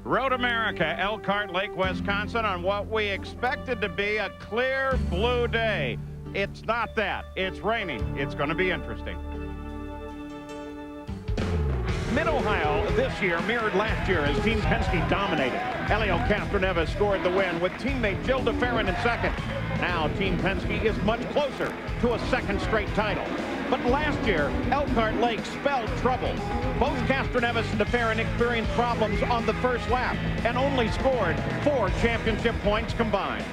Road America, Elkhart, Lake, Wisconsin, on what we expected to be a clear blue day. It's not that. It's raining. It's going to be interesting. Mid-Ohio this year mirrored last year as Team Penske dominated. Helio Castroneves scored the win with teammate Jill DeFerrin in second. Now Team Penske is much closer to a second straight title. But last year, Elkhart Lake spelled trouble. Both Castroneves and DeFerrin experienced problems on the first lap and only scored 4 championship points combined.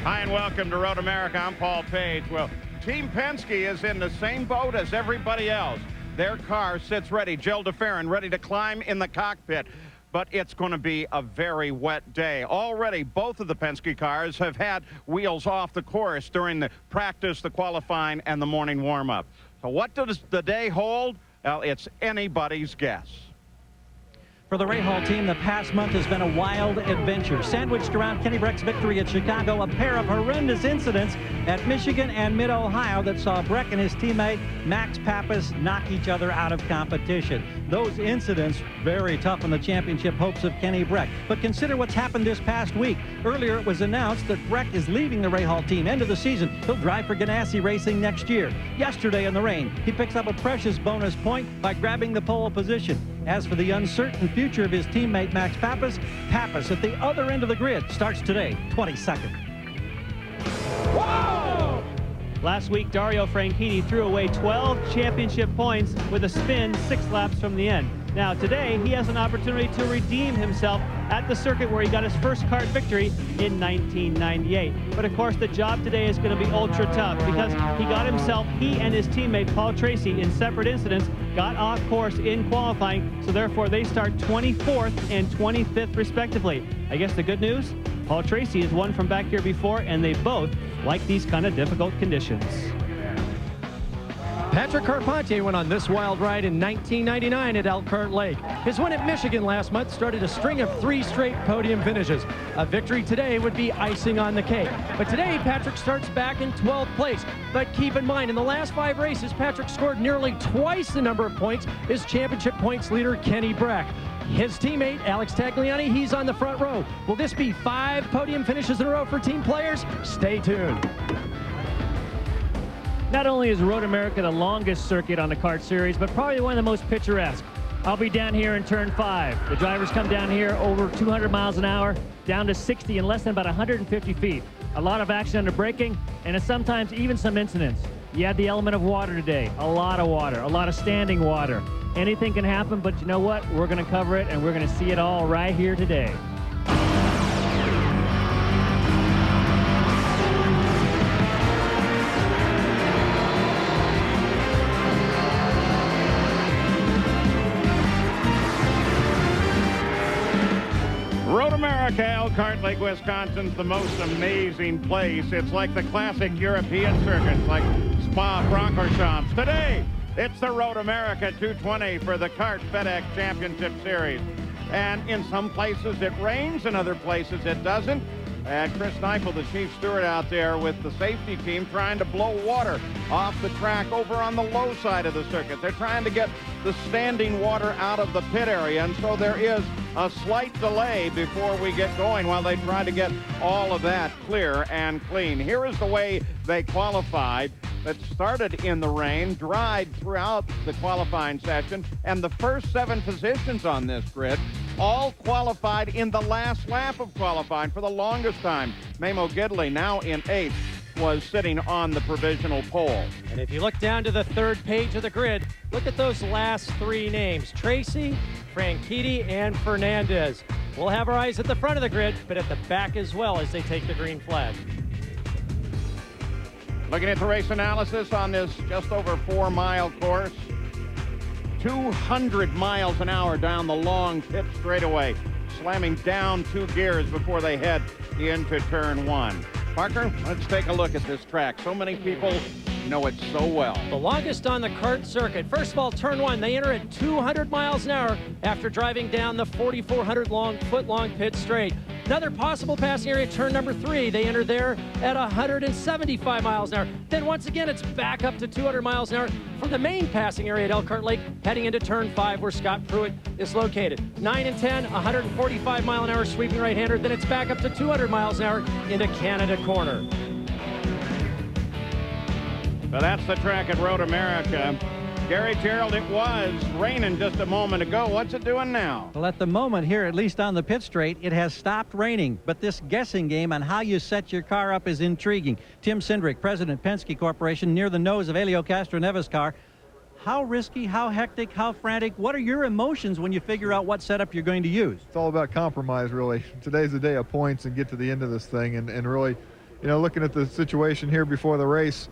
Hi and welcome to Road America. I'm Paul Page. Well, Team Penske is in the same boat as everybody else. Their car sits ready. Jill DeFerrin ready to climb in the cockpit. But it's going to be a very wet day. Already, both of the Penske cars have had wheels off the course during the practice, the qualifying, and the morning warm-up. So what does the day hold? Well, it's anybody's guess. For the Rahal team, the past month has been a wild adventure. Sandwiched around Kenny Breck's victory at Chicago, a pair of horrendous incidents at Michigan and Mid-Ohio that saw Breck and his teammate Max Pappas knock each other out of competition. Those incidents very tough on the championship hopes of Kenny Breck. But consider what's happened this past week. Earlier, it was announced that Breck is leaving the Rahal team. End of the season, he'll drive for Ganassi Racing next year. Yesterday in the rain, he picks up a precious bonus point by grabbing the pole position. As for the uncertain future of his teammate Max Pappas, Pappas at the other end of the grid starts today, 22nd. Whoa! Last week, Dario Franchitti threw away 12 championship points with a spin 6 laps from the end. Now today, he has an opportunity to redeem himself at the circuit where he got his first kart victory in 1998. But of course, the job today is going to be ultra tough because he and his teammate Paul Tracy in separate incidents got off course in qualifying, so therefore they start 24th and 25th respectively. I guess the good news, Paul Tracy has won from back here before, and they both like these kind of difficult conditions. Patrick Carpentier went on this wild ride in 1999 at Elkhart Lake. His win at Michigan last month started a string of 3 straight podium finishes. A victory today would be icing on the cake. But today, Patrick starts back in 12th place. But keep in mind, in the last 5 races, Patrick scored nearly twice the number of points as championship points leader Kenny Breck. His teammate, Alex Tagliani, he's on the front row. Will this be 5 podium finishes in a row for team players? Stay tuned. Not only is Road America the longest circuit on the kart series, but probably one of the most picturesque. I'll be down here in turn 5. The drivers come down here over 200 miles an hour, down to 60 in less than about 150 feet. A lot of action under braking, and sometimes even some incidents. You had the element of water today, a lot of standing water. Anything can happen, but you know what? We're going to cover it, and we're going to see it all right here today. Road America, Elkhart, Lake, Wisconsin's the most amazing place. It's like the classic European circuits, like Spa-Francorchamps. Today, it's the Road America 220 for the Kart FedEx Championship Series. And in some places it rains, in other places it doesn't. And Chris Neifel, the chief steward out there with the safety team, trying to blow water off the track over on the low side of the circuit. They're trying to get the standing water out of the pit area, and so there is a slight delay before we get going while they try to get all of that clear and clean. Here is the way they qualified. That started in the rain, dried throughout the qualifying session, and the first 7 positions on this grid all qualified in the last lap of qualifying for the longest time. Mamo Gidley, now in 8th, was sitting on the provisional pole. And if you look down to the 3rd page of the grid, look at those last 3 names, Tracy, Franchitti, and Fernandez. We'll have our eyes at the front of the grid, but at the back as well as they take the green flag. Looking at the race analysis on this just over 4-mile course. 200 miles an hour down the long pit straightaway, slamming down 2 gears before they head into turn 1. Parker, let's take a look at this track. So many people know it so well. The longest on the CART circuit. First of all, turn one, they enter at 200 miles an hour after driving down the 4,400 foot long pit straight. Another possible passing area, turn number 3. They enter there at 175 miles an hour. Then once again, it's back up to 200 miles an hour for the main passing area at Elkhart Lake, heading into turn 5 where Scott Pruitt is located. 9 and 10, 145 mile an hour sweeping right-hander. Then it's back up to 200 miles an hour into Canada Corner. So that's the track at Road America. Gary Gerald, it was raining just a moment ago. What's it doing now? Well, at the moment here, at least on the pit straight, it has stopped raining. But this guessing game on how you set your car up is intriguing. Tim Cindric, President, Penske Corporation, near the nose of Helio Castroneva's car. How risky, how hectic, how frantic? What are your emotions when you figure out what setup you're going to use? It's all about compromise, really. Today's the day of points and get to the end of this thing. And really, you know, looking at the situation here before the race,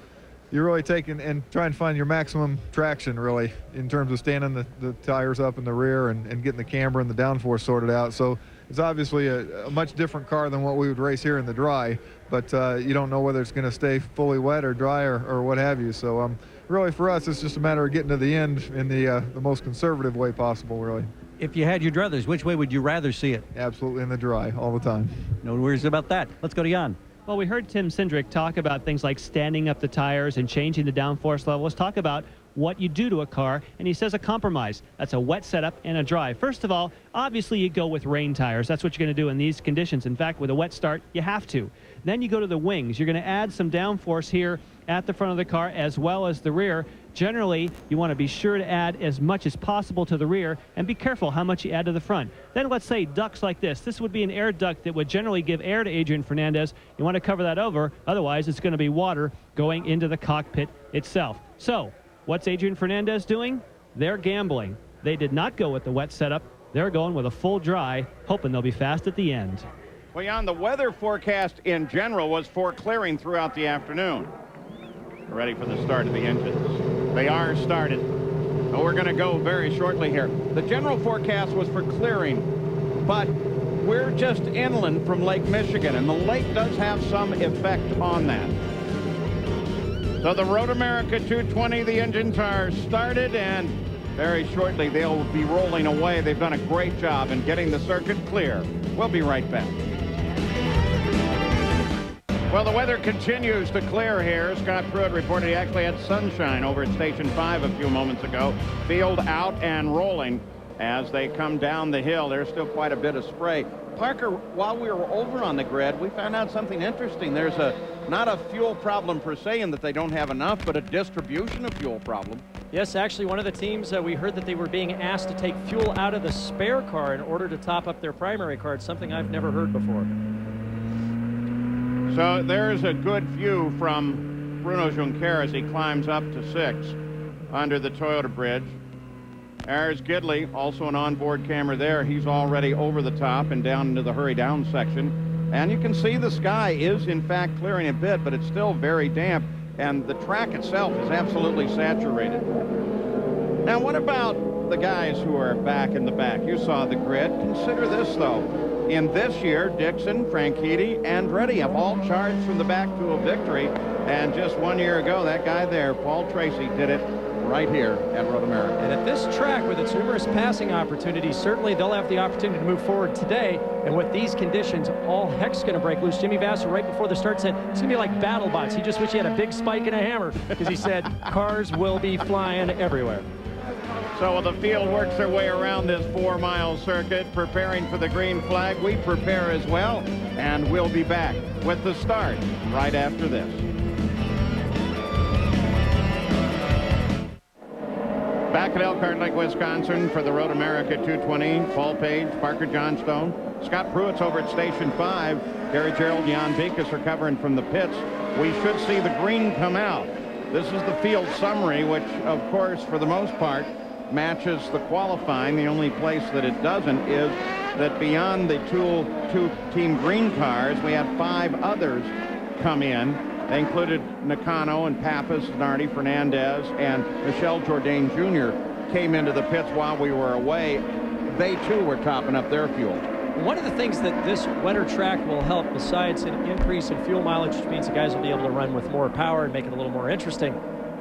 you're really taking and trying to find your maximum traction, really, in terms of standing the tires up in the rear and getting the camber and the downforce sorted out. So it's obviously a much different car than what we would race here in the dry, but you don't know whether it's going to stay fully wet or dry or what have you. So really for us, it's just a matter of getting to the end in the most conservative way possible, really. If you had your druthers, which way would you rather see it? Absolutely in the dry all the time. No worries about that. Let's go to Jan. Well, we heard Tim Cindric talk about things like standing up the tires and changing the downforce level. Let's talk about what you do to a car, and he says a compromise. That's a wet setup and a dry. First of all, obviously you go with rain tires. That's what you're going to do in these conditions. In fact, with a wet start, you have to. Then you go to the wings. You're going to add some downforce here at the front of the car as well as the rear. Generally, you want to be sure to add as much as possible to the rear, and be careful how much you add to the front. Then let's say ducts like this. This would be an air duct that would generally give air to Adrian Fernandez. You want to cover that over, otherwise it's going to be water going into the cockpit itself. So, what's Adrian Fernandez doing? They're gambling. They did not go with the wet setup. They're going with a full dry, hoping they'll be fast at the end. Well, Jan, the weather forecast in general was for clearing throughout the afternoon. We're ready for the start of the engines. They are started. So we're going to go very shortly here. The general forecast was for clearing, but we're just inland from Lake Michigan, and the lake does have some effect on that. So the Road America 220, the engines are started, and very shortly they'll be rolling away. They've done a great job in getting the circuit clear. We'll be right back. Well, the weather continues to clear here. Scott Pruitt reported he actually had sunshine over at Station 5 a few moments ago. Field out and rolling as they come down the hill. There's still quite a bit of spray. Parker, while we were over on the grid, we found out something interesting. There's not a fuel problem per se in that they don't have enough, but a distribution of fuel problem. Yes, actually, one of the teams, we heard that they were being asked to take fuel out of the spare car in order to top up their primary car. It's something I've never heard before. So there's a good view from Bruno Juncker as he climbs up to 6 under the Toyota bridge. There's Gidley, also an onboard camera there. He's already over the top and down into the hurry down section. And you can see the sky is in fact clearing a bit, but it's still very damp. And the track itself is absolutely saturated. Now, what about the guys who are back in the back? You saw the grid. Consider this, though. In this year, Dixon, Franchitti, and Andretti have all charged from the back to a victory. And just 1 year ago, that guy there, Paul Tracy, did it right here at Road America. And at this track, with its numerous passing opportunities, certainly they'll have the opportunity to move forward today. And with these conditions, all heck's going to break loose. Jimmy Vasser, right before the start, said it's going to be like battle bots. He just wished he had a big spike and a hammer, because he said cars will be flying everywhere. So while the field works their way around this 4-mile circuit, preparing for the green flag, we prepare as well, and we'll be back with the start right after this. Back at Elkhart Lake, Wisconsin for the Road America 220. Paul Page, Parker Johnstone, Scott Pruitt's over at Station 5. Gary Gerald, Jan Beekes are covering from the pits. We should see the green come out. This is the field summary, which, of course, for the most part, matches the qualifying. The only place that it doesn't is that beyond the two Team Green cars, we had 5 others come in. They included Nakano and Pappas, Nardi, Fernandez, and Michel Jourdain Jr. came into the pits while we were away. They, too, were topping up their fuel. One of the things that this wetter track will help, besides an increase in fuel mileage, which means the guys will be able to run with more power and make it a little more interesting,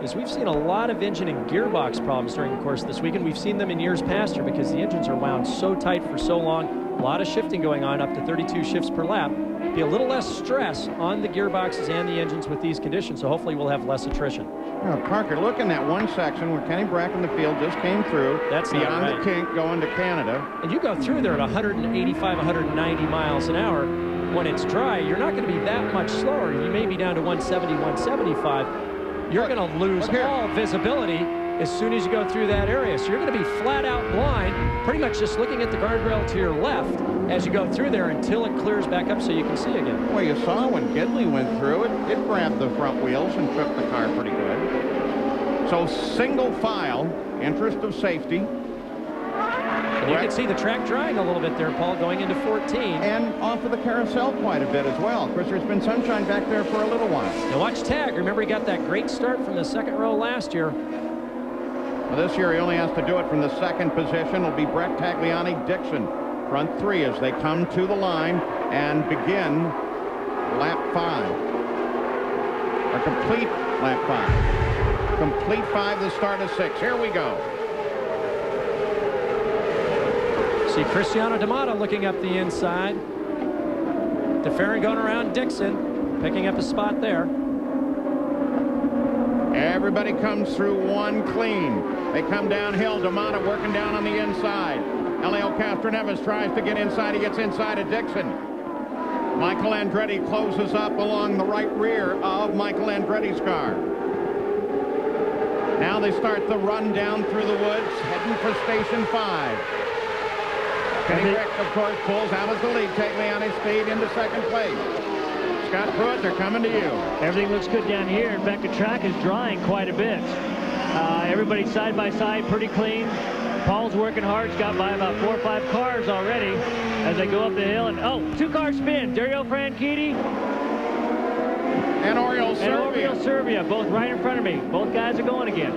is we've seen a lot of engine and gearbox problems during the course of this weekend. We've seen them in years past here because the engines are wound so tight for so long. A lot of shifting going on, up to 32 shifts per lap. Be a little less stress on the gearboxes and the engines with these conditions, so hopefully we'll have less attrition. Now, Parker, look in that one section where Kenny Brack in the field just came through. That's beyond right. the kink going to Canada. And you go through there at 185, 190 miles an hour. When it's dry, you're not going to be that much slower. You may be down to 170, 175. You're going to lose all visibility as soon as you go through that area. So you're going to be flat out blind, pretty much just looking at the guardrail to your left as you go through there until it clears back up so you can see again. Well, you saw when Gidley went through it, it grabbed the front wheels and tripped the car pretty good. So single file, interest of safety. And you can see the track drying a little bit there, Paul, going into 14. And off of the carousel quite a bit as well. Of course, there's been sunshine back there for a little while. Now watch Tag. Remember, he got that great start from the second row last year. Well, this year he only has to do it from the second position. It'll be Brett Tagliani Dixon. Front three as they come to the line and begin lap 5. Or complete lap 5. Complete 5, the start of 6. Here we go. See Cristiano D'Amato looking up the inside. DeFerrin going around Dixon, picking up a spot there. Everybody comes through one clean. They come downhill. D'Amato working down on the inside. Elio Castroneves tries to get inside. He gets inside of Dixon. Michael Andretti closes up along the right rear of Michael Andretti's car. Now they start the run down through the woods, heading for station 5. Kenny Rick, of course, pulls out as the lead, Tagliani speed into second place. Scott Pruitt, they're coming to you. Everything looks good down here. In fact, the track is drying quite a bit. Everybody's side by side, pretty clean. Paul's working hard. He's got by about 4 or 5 cars already as they go up the hill. And, oh, 2-car spin. Dario Franchitti and Oriol Serbia. And Oriol Serbia, both right in front of me. Both guys are going again.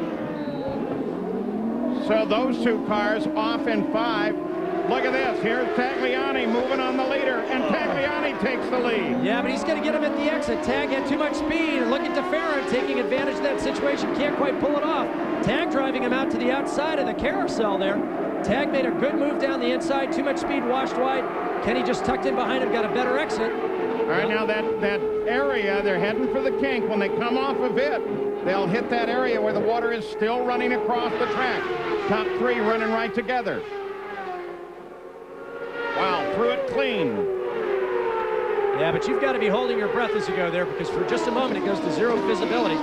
So those 2 cars off in 5. Look at this. Here's Tagliani moving on the leader, and Tagliani takes the lead. Yeah, but he's going to get him at the exit. Tag had too much speed, and look at DeFerrin taking advantage of that situation. Can't quite pull it off. Tag driving him out to the outside of the carousel there. Tag made a good move down the inside. Too much speed, washed wide. Kenny just tucked in behind him, got a better exit. All right, now that area, they're heading for the kink. When they come off of it, they'll hit that area where the water is still running across the track. Top 3 running right together. Wow, through it clean. Yeah, but you've got to be holding your breath as you go there because for just a moment it goes to 0 visibility.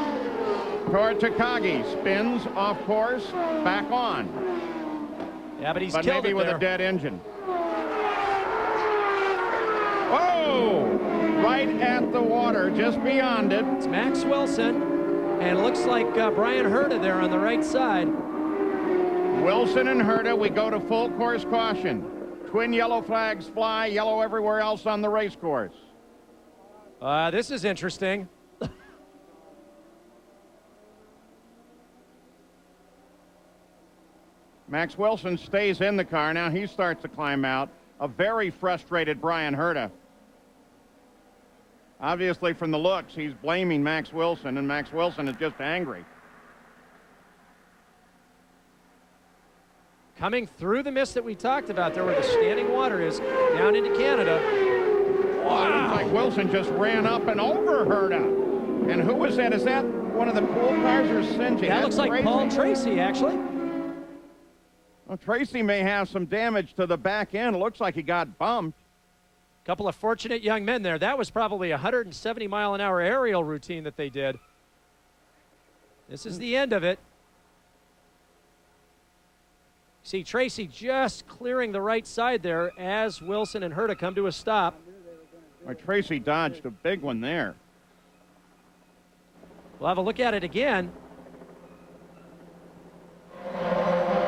Toward Takagi, spins off course, back on. Yeah, but he's but killed maybe it with there. A dead engine. Oh, right at the water, just beyond it. It's Max Wilson, and it looks like Brian Herta there on the right side. Wilson and Herta, we go to full course caution. Twin yellow flags fly, yellow everywhere else on the race course. This is interesting. Max Wilson stays in the car. Now he starts to climb out. A very frustrated Brian Herta. Obviously, from the looks, he's blaming Max Wilson, and Max Wilson is just angry. Coming through the mist that we talked about there where the standing water is down into Canada. Wow. It looks like Wilson just ran up and over Herta. And who was that? Is that one of the pool cars or Singy? That looks like Tracy. Paul Tracy, actually. Well, Tracy may have some damage to the back end. It looks like he got bumped. Couple of fortunate young men there. That was probably a 170-mile-an-hour aerial routine that they did. This is the end of it. See Tracy just clearing the right side there as Wilson and Herta come to a stop. Well, Tracy dodged a big one there. We'll have a look at it again.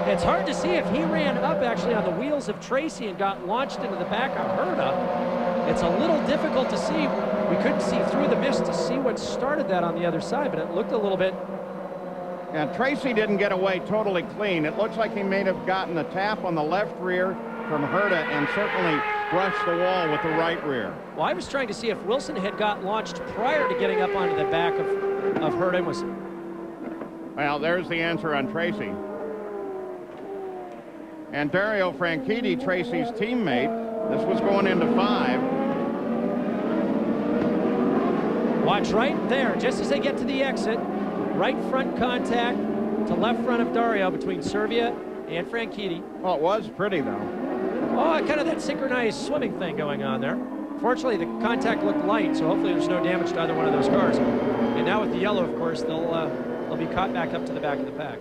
It's hard to see if he ran up actually on the wheels of Tracy and got launched into the back of Herta. It's a little difficult to see. We couldn't see through the mist to see what started that on the other side, but it looked a little bit. Yeah, Tracy didn't get away totally clean. It looks like he may have gotten a tap on the left rear from Herta and certainly brushed the wall with the right rear. Well, I was trying to see if Wilson had got launched prior to getting up onto the back of Herta. Well, there's the answer on Tracy. And Dario Franchitti, Tracy's teammate, this was going into 5. Watch right there, just as they get to the exit, right front contact to left front of Dario between Servia and Franchitti. Well, it was pretty, though. Oh, kind of that synchronized swimming thing going on there. Fortunately, the contact looked light, so hopefully there's no damage to either one of those cars. And now with the yellow, of course, they'll be caught back up to the back of the pack.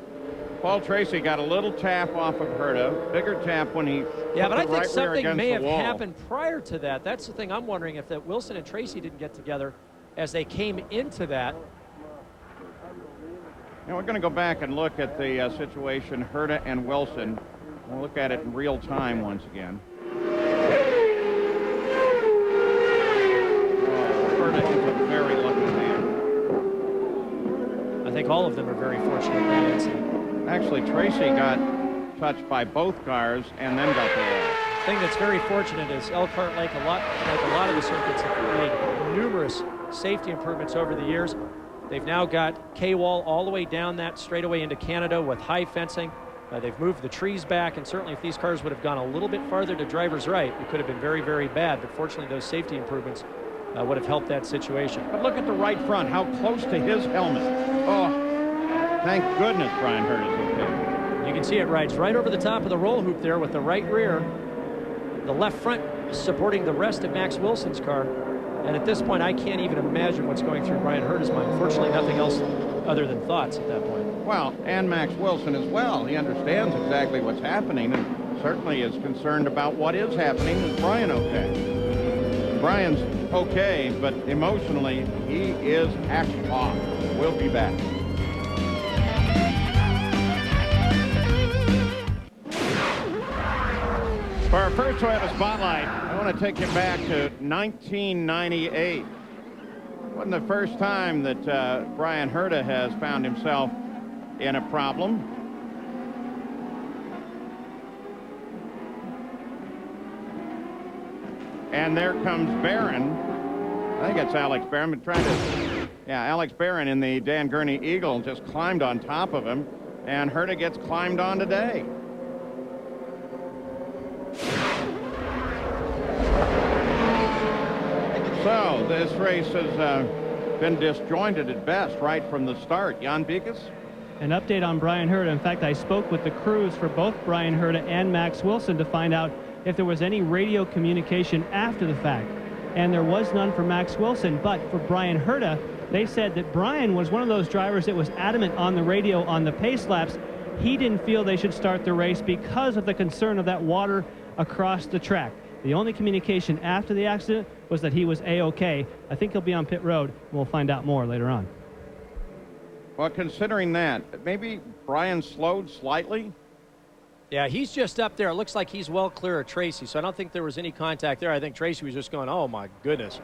Paul Tracy got a little tap off of Herta, bigger tap when he yeah, but I think right something may have happened prior to that. That's the thing I'm wondering, if that Wilson and Tracy didn't get together as they came into that. Now we're going to go back and look at the situation, Herta and Wilson. We'll look at it in real time once again. Herta is a very lucky man. I think all of them are very fortunate in that incident. Actually, Tracy got touched by both cars and then got the wall. The thing that's very fortunate is Elkhart Lake, like a lot of the circuits, have made numerous safety improvements over the years. They've now got K-wall all the way down that straightaway into Canada with high fencing. They've moved the trees back, and certainly if these cars would have gone a little bit farther to driver's right, it could have been very, very bad. But fortunately, those safety improvements would have helped that situation. But look at the right front, how close to his helmet. Oh, thank goodness Brian Herta is okay. You can see it rides right over the top of the roll hoop there with the right rear. The left front supporting the rest of Max Wilson's car. And at this point, I can't even imagine what's going through Brian Herta's mind. Fortunately, nothing else other than thoughts at that point. Well, and Max Wilson as well. He understands exactly what's happening and certainly is concerned about what is happening. Is Brian okay? Brian's okay, but emotionally, he is hacked off. We'll be back. For our first wave of Spotlight, I want to take you back to 1998. It wasn't the first time that Brian Herta has found himself in a problem. And there comes Barron. I think it's Alex Barron, but trying to... Yeah, Alex Barron in the Dan Gurney Eagle just climbed on top of him, and Herta gets climbed on today. So this race has been disjointed at best right from the start. Jan Bikas? An update on Brian Herta. In fact, I spoke with the crews for both Brian Herta and Max Wilson to find out if there was any radio communication after the fact. And there was none for Max Wilson, but for Brian Herta, they said that Brian was one of those drivers that was adamant on the radio on the pace laps. He didn't feel they should start the race because of the concern of that water across the track. The only communication after the accident was that he was A-OK. I think he'll be on pit road. We'll find out more later on. Well, considering that, maybe Brian slowed slightly? Yeah, he's just up there. It looks like he's well clear of Tracy, so I don't think there was any contact there. I think Tracy was just going, oh, my goodness.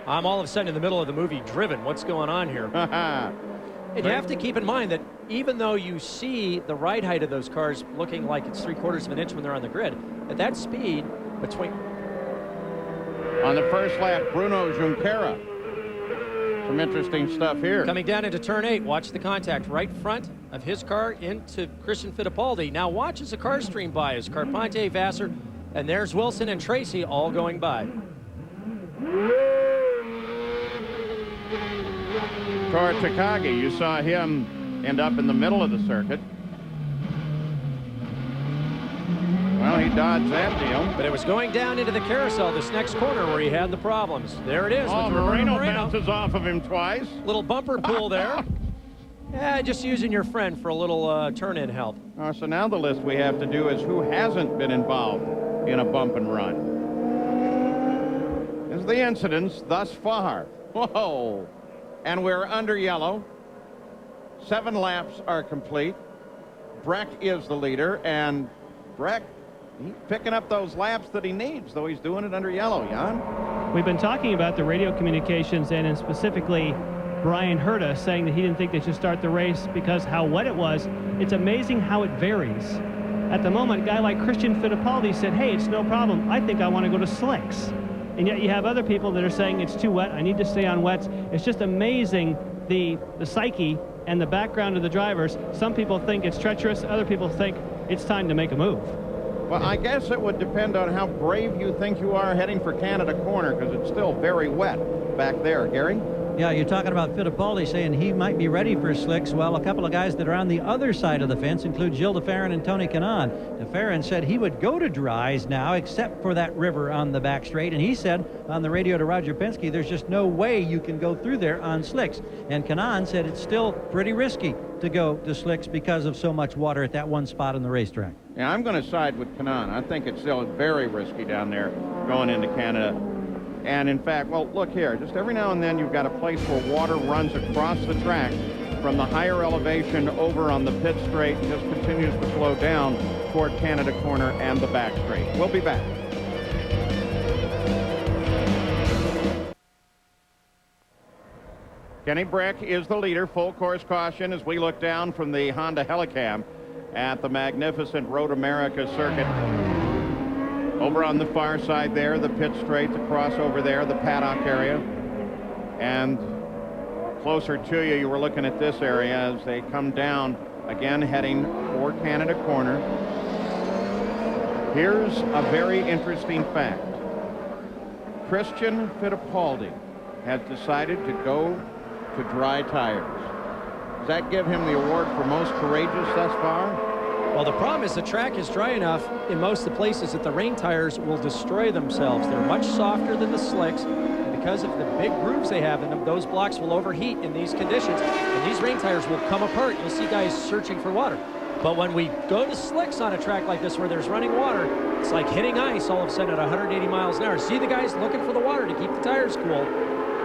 I'm all of a sudden in the middle of the movie Driven. What's going on here? And you have to keep in mind that even though you see the ride height of those cars looking like it's 3/4 of an inch when they're on the grid, at that speed between... On the first lap, Bruno Junqueira. Some interesting stuff here. Coming down into turn 8, watch the contact right front of his car into Christian Fittipaldi. Now watch as the cars stream by as Carpente, Vassar, and there's Wilson and Tracy all going by. Tor Takagi, you saw him end up in the middle of the circuit. Well, he dodged that deal. But it was going down into the carousel, this next corner where he had the problems. There it is. Oh, Moreno bounces off of him twice. Little bumper pull there. Yeah, just using your friend for a little turn-in help. So now the list we have to do is who hasn't been involved in a bump and run. Is the incidents thus far. Whoa. And we're under yellow. 7 laps are complete. Breck is the leader, and Breck, he's picking up those laps that he needs, though he's doing it under yellow, Jan. We've been talking about the radio communications and specifically Brian Herta saying that he didn't think they should start the race because how wet it was. It's amazing how it varies. At the moment, a guy like Christian Fittipaldi said, hey, it's no problem. I think I want to go to slicks. And yet you have other people that are saying it's too wet. I need to stay on wets. It's just amazing the psyche and the background of the drivers. Some people think it's treacherous. Other people think it's time to make a move. Well, I guess it would depend on how brave you think you are heading for Canada Corner, because it's still very wet back there. Gary? Yeah, you're talking about Fittipaldi saying he might be ready for slicks. Well, a couple of guys that are on the other side of the fence include Gilles de Ferran and Tony Kanaan. De Ferran said he would go to dries now, except for that river on the back straight. And he said on the radio to Roger Penske, there's just no way you can go through there on slicks. And Kanaan said it's still pretty risky to go to slicks because of so much water at that one spot on the racetrack. Yeah, I'm going to side with Kanaan. I think it's still very risky down there going into Canada. And in fact, well, look here, just every now and then you've got a place where water runs across the track from the higher elevation over on the pit straight, just continues to flow down toward Canada Corner and the back straight. We'll be back. Kenny Breck is the leader, full course caution as we look down from the Honda Helicam at the magnificent Road America circuit. Over on the far side there, the pit straight, the crossover there, the paddock area. And closer to you, you were looking at this area as they come down, again heading for Canada Corner. Here's a very interesting fact. Christian Fittipaldi has decided to go to dry tires. Does that give him the award for most courageous thus far? Well, the problem is the track is dry enough in most of the places that the rain tires will destroy themselves. They're much softer than the slicks. And because of the big grooves they have in them, those blocks will overheat in these conditions. And these rain tires will come apart. You'll see guys searching for water. But when we go to slicks on a track like this where there's running water, it's like hitting ice all of a sudden at 180 miles an hour. See the guys looking for the water to keep the tires cool.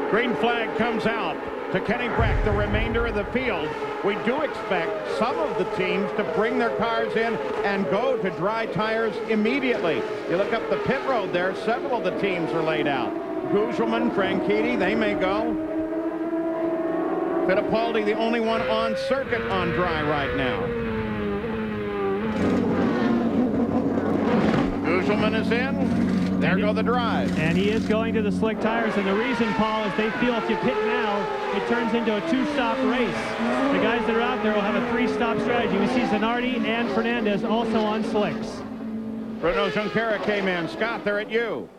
Green flag comes out to Kenny Breck, the remainder of the field. We do expect some of the teams to bring their cars in and go to dry tires immediately. You look up the pit road there, several of the teams are laid out. Gugelman, Franchitti, they may go. Fittipaldi, the only one on circuit on dry right now. Gugelman is in. There go the dries. And he is going to the slick tires. And the reason, Paul, is they feel if you pit now, it turns into a two-stop race. The guys that are out there will have a three-stop strategy. We see Zanardi and Fernandez also on slicks. Bruno Junqueira came in. Scott, they're at you.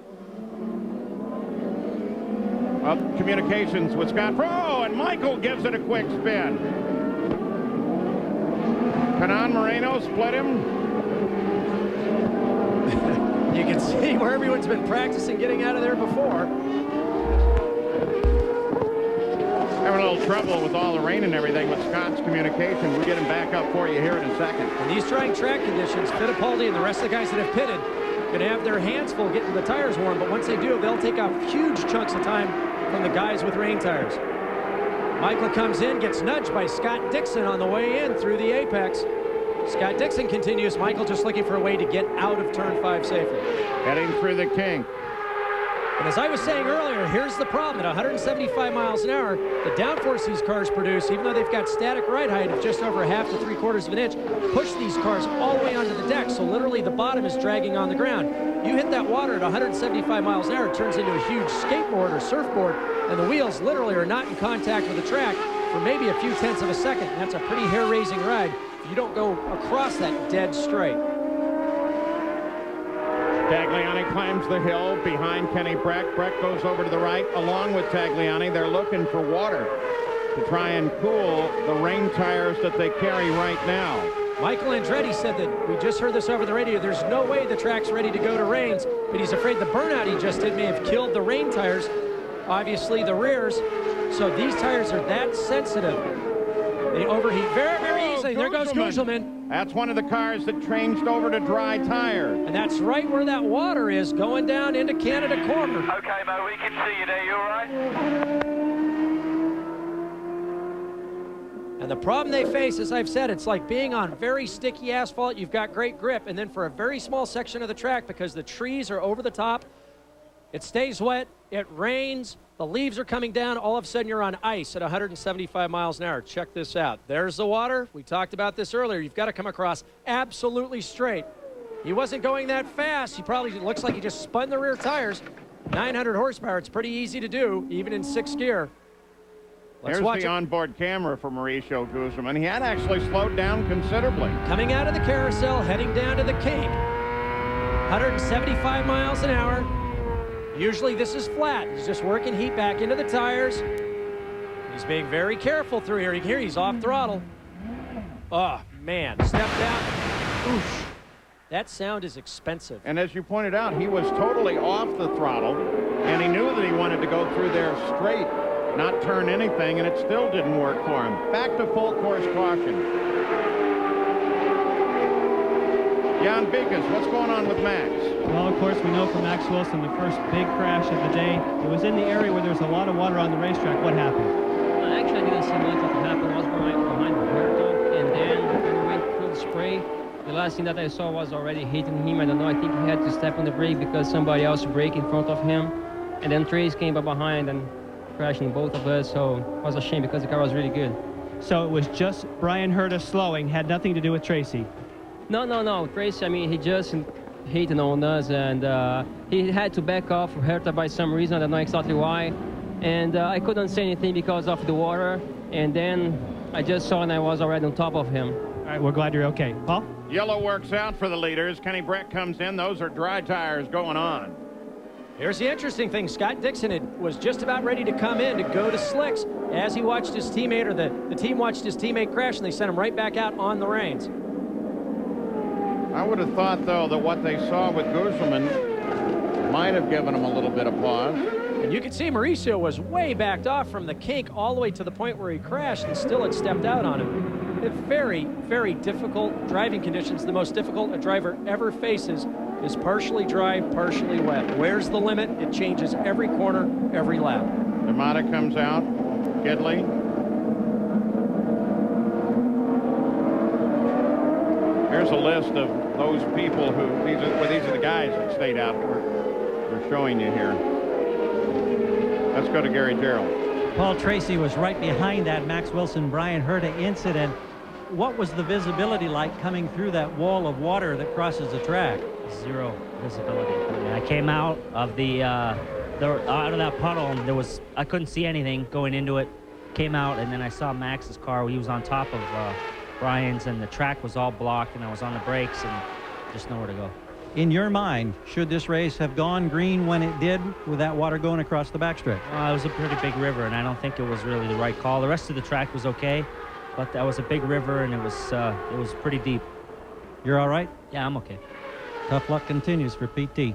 Up communications with Scott. Oh, and Michael gives it a quick spin. Kanaan Moreno split him. You can see where everyone's been practicing getting out of there before. Having a little trouble with all the rain and everything with Scott's communication. We'll get him back up for you here in a second. In these trying track conditions, Fittipaldi and the rest of the guys that have pitted going to have their hands full getting the tires warm, but once they do, they'll take out huge chunks of time from the guys with rain tires. Michael comes in, gets nudged by Scott Dixon on the way in through the apex. Scott Dixon continues. Michael just looking for a way to get out of turn 5 safely. Heading through the kink. And as I was saying earlier, here's the problem. At 175 miles an hour, the downforce these cars produce, even though they've got static ride height of just over 1/2 to 3/4 of an inch, push these cars all the way onto the deck, so literally the bottom is dragging on the ground. You hit that water at 175 miles an hour, it turns into a huge skateboard or surfboard, and the wheels literally are not in contact with the track for maybe a few tenths of a second. And that's a pretty hair-raising ride. You don't go across that dead straight. Tagliani climbs the hill behind Kenny Breck. Breck goes over to the right along with Tagliani. They're looking for water to try and cool the rain tires that they carry right now. Michael Andretti said that, we just heard this over the radio, there's no way the track's ready to go to rains, but he's afraid the burnout he just did may have killed the rain tires, obviously the rears. So these tires are that sensitive. They overheat very, very easily. There goes Gugelman. That's one of the cars that changed over to dry tires. And that's right where that water is, going down into Canada Corner. Okay, Mo, we can see you there. You all right? And the problem they face, as I've said, it's like being on very sticky asphalt. You've got great grip, and then for a very small section of the track, because the trees are over the top, it stays wet, it rains, The leaves are coming down. All of a sudden, you're on ice at 175 miles an hour. Check this out. There's the water. We talked about this earlier. You've got to come across absolutely straight. He wasn't going that fast. He probably looks like he just spun the rear tires. 900 horsepower. It's pretty easy to do, even in 6th gear. Let's watch the onboard camera for Mauricio Guzman. He had actually slowed down considerably. Coming out of the carousel, heading down to the kink. 175 miles an hour. Usually this is flat. He's just working heat back into the tires. He's being very careful through here. You can hear he's off throttle. Oh, man. Step down. Oof. That sound is expensive. And as you pointed out, he was totally off the throttle, and he knew that he wanted to go through there straight, not turn anything, and it still didn't work for him. Back to full course caution. Jan Beekes, what's going on with Max? Well, of course, we know from Max Wilson, the first big crash of the day, it was in the area where there's a lot of water on the racetrack. What happened? Actually, I didn't see much of what happened. I was behind Roberto, and then when we went through the spray, the last thing that I saw was already hitting him. I don't know, I think he had to step on the brake because somebody else braked in front of him. And then Trace came up behind and crashing both of us, so it was a shame because the car was really good. So it was just Brian Herta slowing, had nothing to do with Tracy? No. Tracy, I mean, he just hated on us, and he had to back off Herta by some reason. I don't know exactly why. And I couldn't say anything because of the water. And then I just saw and I was already on top of him. All right, we're glad you're okay. Paul? Yellow works out for the leaders. Kenny Breck comes in. Those are dry tires going on. Here's the interesting thing. Scott Dixon was just about ready to come in to go to slicks as he watched his teammate, or the team watched his teammate crash, and they sent him right back out on the reins. I would have thought, though, that what they saw with Guzman might have given him a little bit of pause. And you can see Mauricio was way backed off from the kink all the way to the point where he crashed and still had stepped out on him. Very, very difficult driving conditions. The most difficult a driver ever faces is partially dry, partially wet. Where's the limit? It changes every corner, every lap. Yamada comes out. Gidley. Here's a list of those people who, these are the guys that stayed out. We're showing you here. Let's go to Gary Gerald. Paul Tracy was right behind that Max Wilson-Brian Herta incident. What was the visibility like coming through that wall of water that crosses the track? Zero visibility. I mean, I came out of out of that puddle, and I couldn't see anything going into it. Came out, and then I saw Max's car. He was on top of Brian's, and the track was all blocked, and I was on the brakes and just nowhere to go. In your mind, should this race have gone green when it did with that water going across the backstretch? It was a pretty big river, and I don't think it was really the right call. The rest of the track was okay, but that was a big river, and it was pretty deep. You're all right? Yeah, I'm okay. Tough luck continues for PT.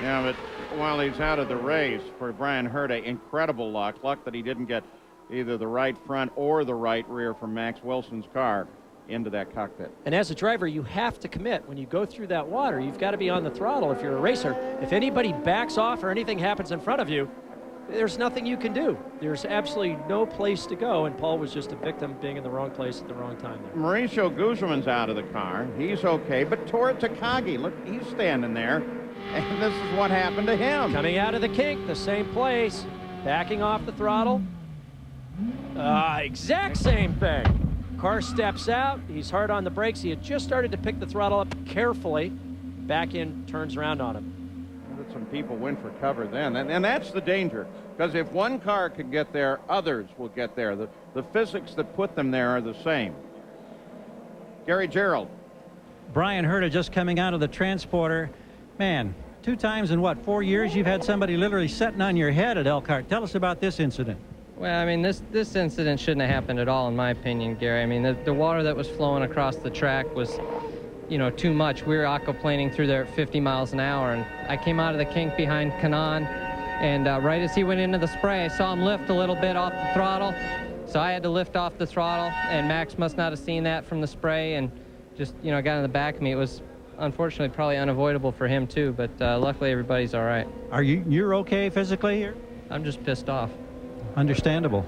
Yeah, but while he's out of the race, for Brian Herta, incredible luck. Luck that he didn't get either the right front or the right rear from Max Wilson's car into that cockpit. And as a driver, you have to commit. When you go through that water, you've got to be on the throttle if you're a racer. If anybody backs off or anything happens in front of you, there's nothing you can do. There's absolutely no place to go, and Paul was just a victim being in the wrong place at the wrong time there. Mauricio Guzman's out of the car. He's okay, but Tora Takagi, look, he's standing there, and this is what happened to him. Coming out of the kink, the same place, backing off the throttle. Exact same thing. Car steps out. He's hard on the brakes. He had just started to pick the throttle up carefully. Back in, turns around on him. Some people went for cover then, and that's the danger, because if one car can get there, others will get there. The physics that put them there are the same. Gary Gerald. Brian Herta just coming out of the transporter. Man, 2 times in what, 4 years you've had somebody literally sitting on your head at Elkhart. Tell us about this incident. Well, I mean, this incident shouldn't have happened at all, in my opinion, Gary. I mean, the water that was flowing across the track was, too much. We were aquaplaning through there at 50 miles an hour, and I came out of the kink behind Kanan, and right as he went into the spray, I saw him lift a little bit off the throttle, so I had to lift off the throttle, and Max must not have seen that from the spray and just, got in the back of me. It was, unfortunately, probably unavoidable for him, too, but luckily everybody's all right. You're okay physically here? I'm just pissed off. Understandable.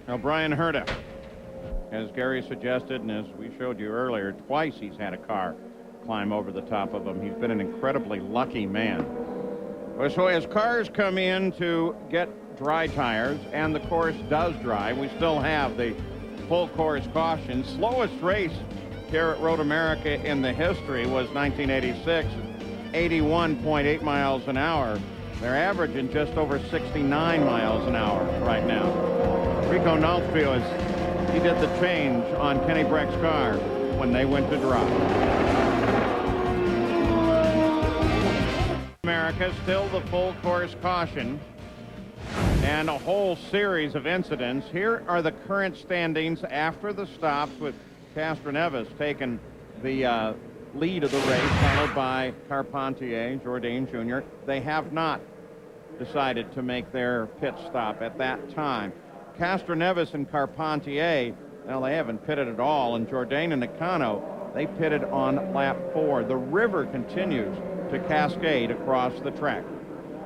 Now, Brian Herta, as Gary suggested, and as we showed you earlier, twice he's had a car climb over the top of him. He's been an incredibly lucky man. So as cars come in to get dry tires, and the course does dry, we still have the full course caution. Slowest race here at Road America in the history was 1986, 81.8 miles an hour. They're averaging just over 69 miles an hour right now. Rico Naltrio, he did the change on Kenny Breck's car when they went to dry. America still the full course caution and a whole series of incidents. Here are the current standings after the stops, with Castroneves taking the lead of the race, followed by Carpentier, Jourdain Jr. They have not decided to make their pit stop at that time. Castroneves and Carpentier, well, they haven't pitted at all, and Jourdain and Nakano, they pitted on lap 4. The river continues to cascade across the track.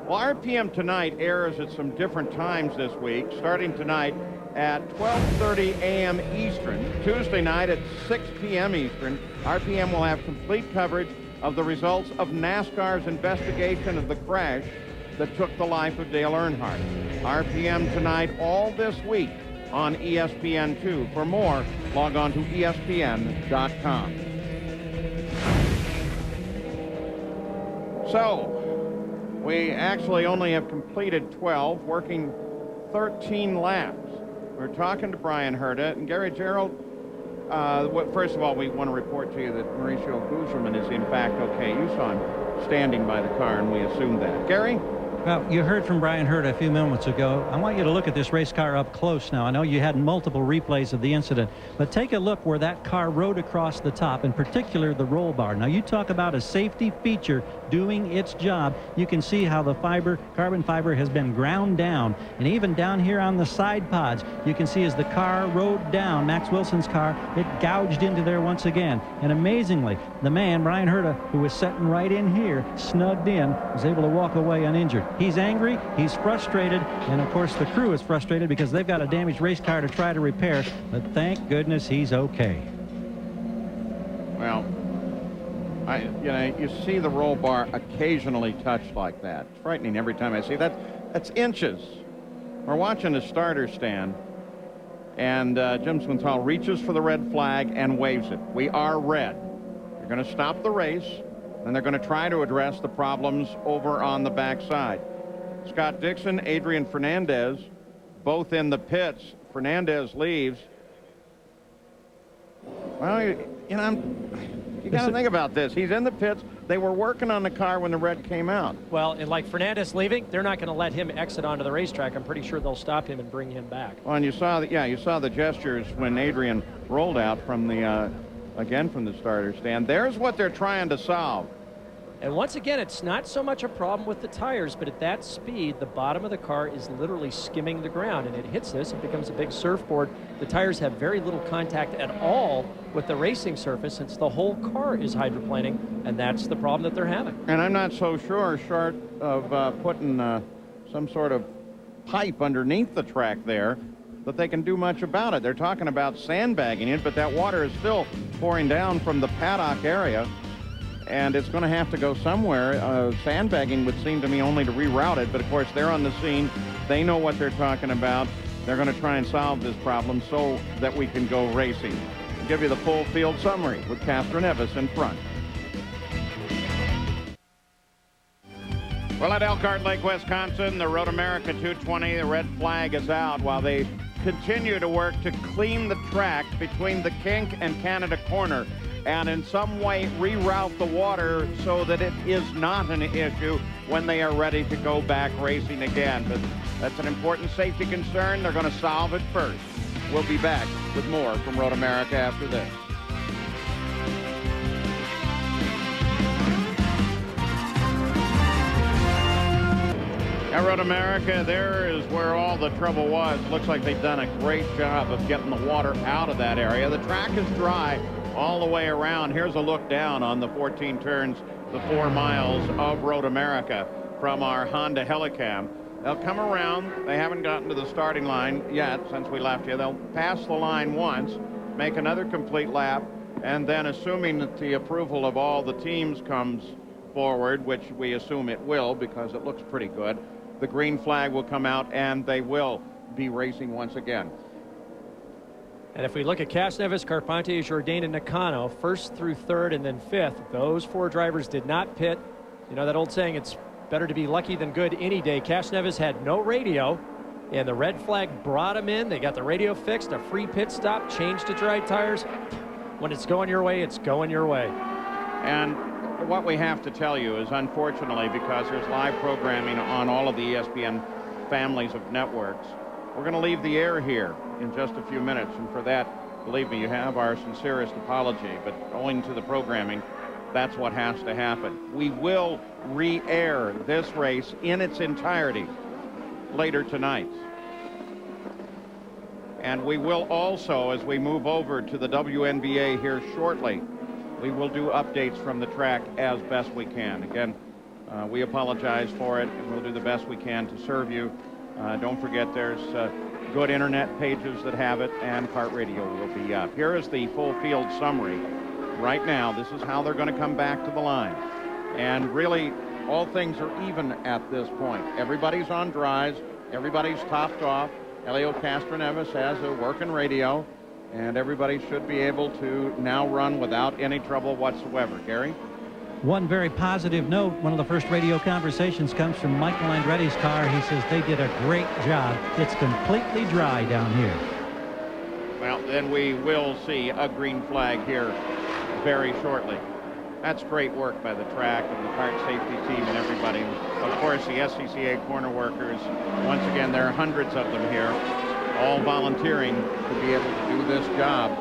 Well, RPM tonight airs at some different times this week, starting tonight at 12:30 a.m. Eastern. Tuesday night at 6 p.m. Eastern, RPM will have complete coverage of the results of NASCAR's investigation of the crash that took the life of Dale Earnhardt. RPM tonight all this week on ESPN2. For more, log on to ESPN.com. So, we actually only have completed 12, working 13 laps. We're talking to Brian Herta and Gary Gerald. First of all, we want to report to you that Mauricio Guzman is in fact okay. You saw him standing by the car, and we assumed that. Gary? Well, you heard from Brian Herta a few moments ago. I want you to look at this race car up close now. I know you had multiple replays of the incident, but take a look where that car rode across the top, in particular the roll bar. Now, you talk about a safety feature doing its job. You can see how the carbon fiber has been ground down, and even down here on the side pods, you can see as the car rode down, Max Wilson's car, it gouged into there once again. And amazingly, the man, Brian Herta, who was sitting right in here, snugged in, was able to walk away uninjured. He's angry, he's frustrated, and of course the crew is frustrated because they've got a damaged race car to try to repair, but thank goodness he's okay. Well, you see the roll bar occasionally touched like that. It's frightening every time I see that. That's inches. We're watching the starter stand, and Jim Swinthal reaches for the red flag and waves it. We are red. They're going to stop the race, and they're going to try to address the problems over on the backside. Scott Dixon, Adrian Fernandez, both in the pits. Fernandez leaves. Well, you got to think about this. He's in the pits. They were working on the car when the red came out. Well, and like Fernandez leaving, they're not going to let him exit onto the racetrack. I'm pretty sure they'll stop him and bring him back. Well, and you saw the gestures when Adrian rolled out from the again from the starter stand. There's what they're trying to solve. And once again, it's not so much a problem with the tires, but at that speed, the bottom of the car is literally skimming the ground, and it hits this, it becomes a big surfboard. The tires have very little contact at all with the racing surface, since the whole car is hydroplaning, and that's the problem that they're having. And I'm not so sure, short of putting some sort of pipe underneath the track there, that they can do much about it. They're talking about sandbagging it, but that water is still pouring down from the paddock area, and it's going to have to go somewhere. Sandbagging would seem to me only to reroute it, but of course they're on the scene. They know what they're talking about. They're going to try and solve this problem so that we can go racing. I'll give you the full field summary with Castroneves in front. Well, at Elkhart Lake, Wisconsin, the Road America 220, the red flag is out while they continue to work to clean the track between the kink and Canada Corner, and in some way reroute the water so that it is not an issue when they are ready to go back racing again. But that's an important safety concern. They're going to solve it first. We'll be back with more from Road America after this. At Road America, there is where all the trouble was. Looks like they've done a great job of getting the water out of that area. The track is dry all the way around. Here's a look down on the 14 turns, the 4 miles of Road America from our Honda Helicam. They'll come around. They haven't gotten to the starting line yet since we left here. They'll pass the line once, make another complete lap, and then assuming that the approval of all the teams comes forward, which we assume it will because it looks pretty good, the green flag will come out and they will be racing once again. And if we look at Casnevis, Carpentier, Jourdain, and Nakano, first through third and then fifth, those 4 drivers did not pit. You know that old saying, it's better to be lucky than good any day. Casnevis had no radio, and the red flag brought him in. They got the radio fixed, a free pit stop, changed to dry tires. When it's going your way, it's going your way. And what we have to tell you is, unfortunately, because there's live programming on all of the ESPN families of networks, we're going to leave the air here in just a few minutes, and for that, believe me, you have our sincerest apology, but owing to the programming, that's what has to happen. We will re-air this race in its entirety later tonight. And we will also, as we move over to the WNBA here shortly, we will do updates from the track as best we can. Again, we apologize for it, and we'll do the best we can to serve you. Don't forget, there's good internet pages that have it, and Kart Radio will be up. Here is the full field summary. Right now, this is how they're going to come back to the line. And really, all things are even at this point. Everybody's on dries. Everybody's topped off. Helio Castroneves has a working radio, and everybody should be able to now run without any trouble whatsoever. Gary? One very positive note, one of the first radio conversations comes from Michael Andretti's car. He says they did a great job. It's completely dry down here. Well, then we will see a green flag here very shortly. That's great work by the track and the kart safety team and everybody. Of course, the SCCA corner workers, once again, there are hundreds of them here, all volunteering to be able to do this job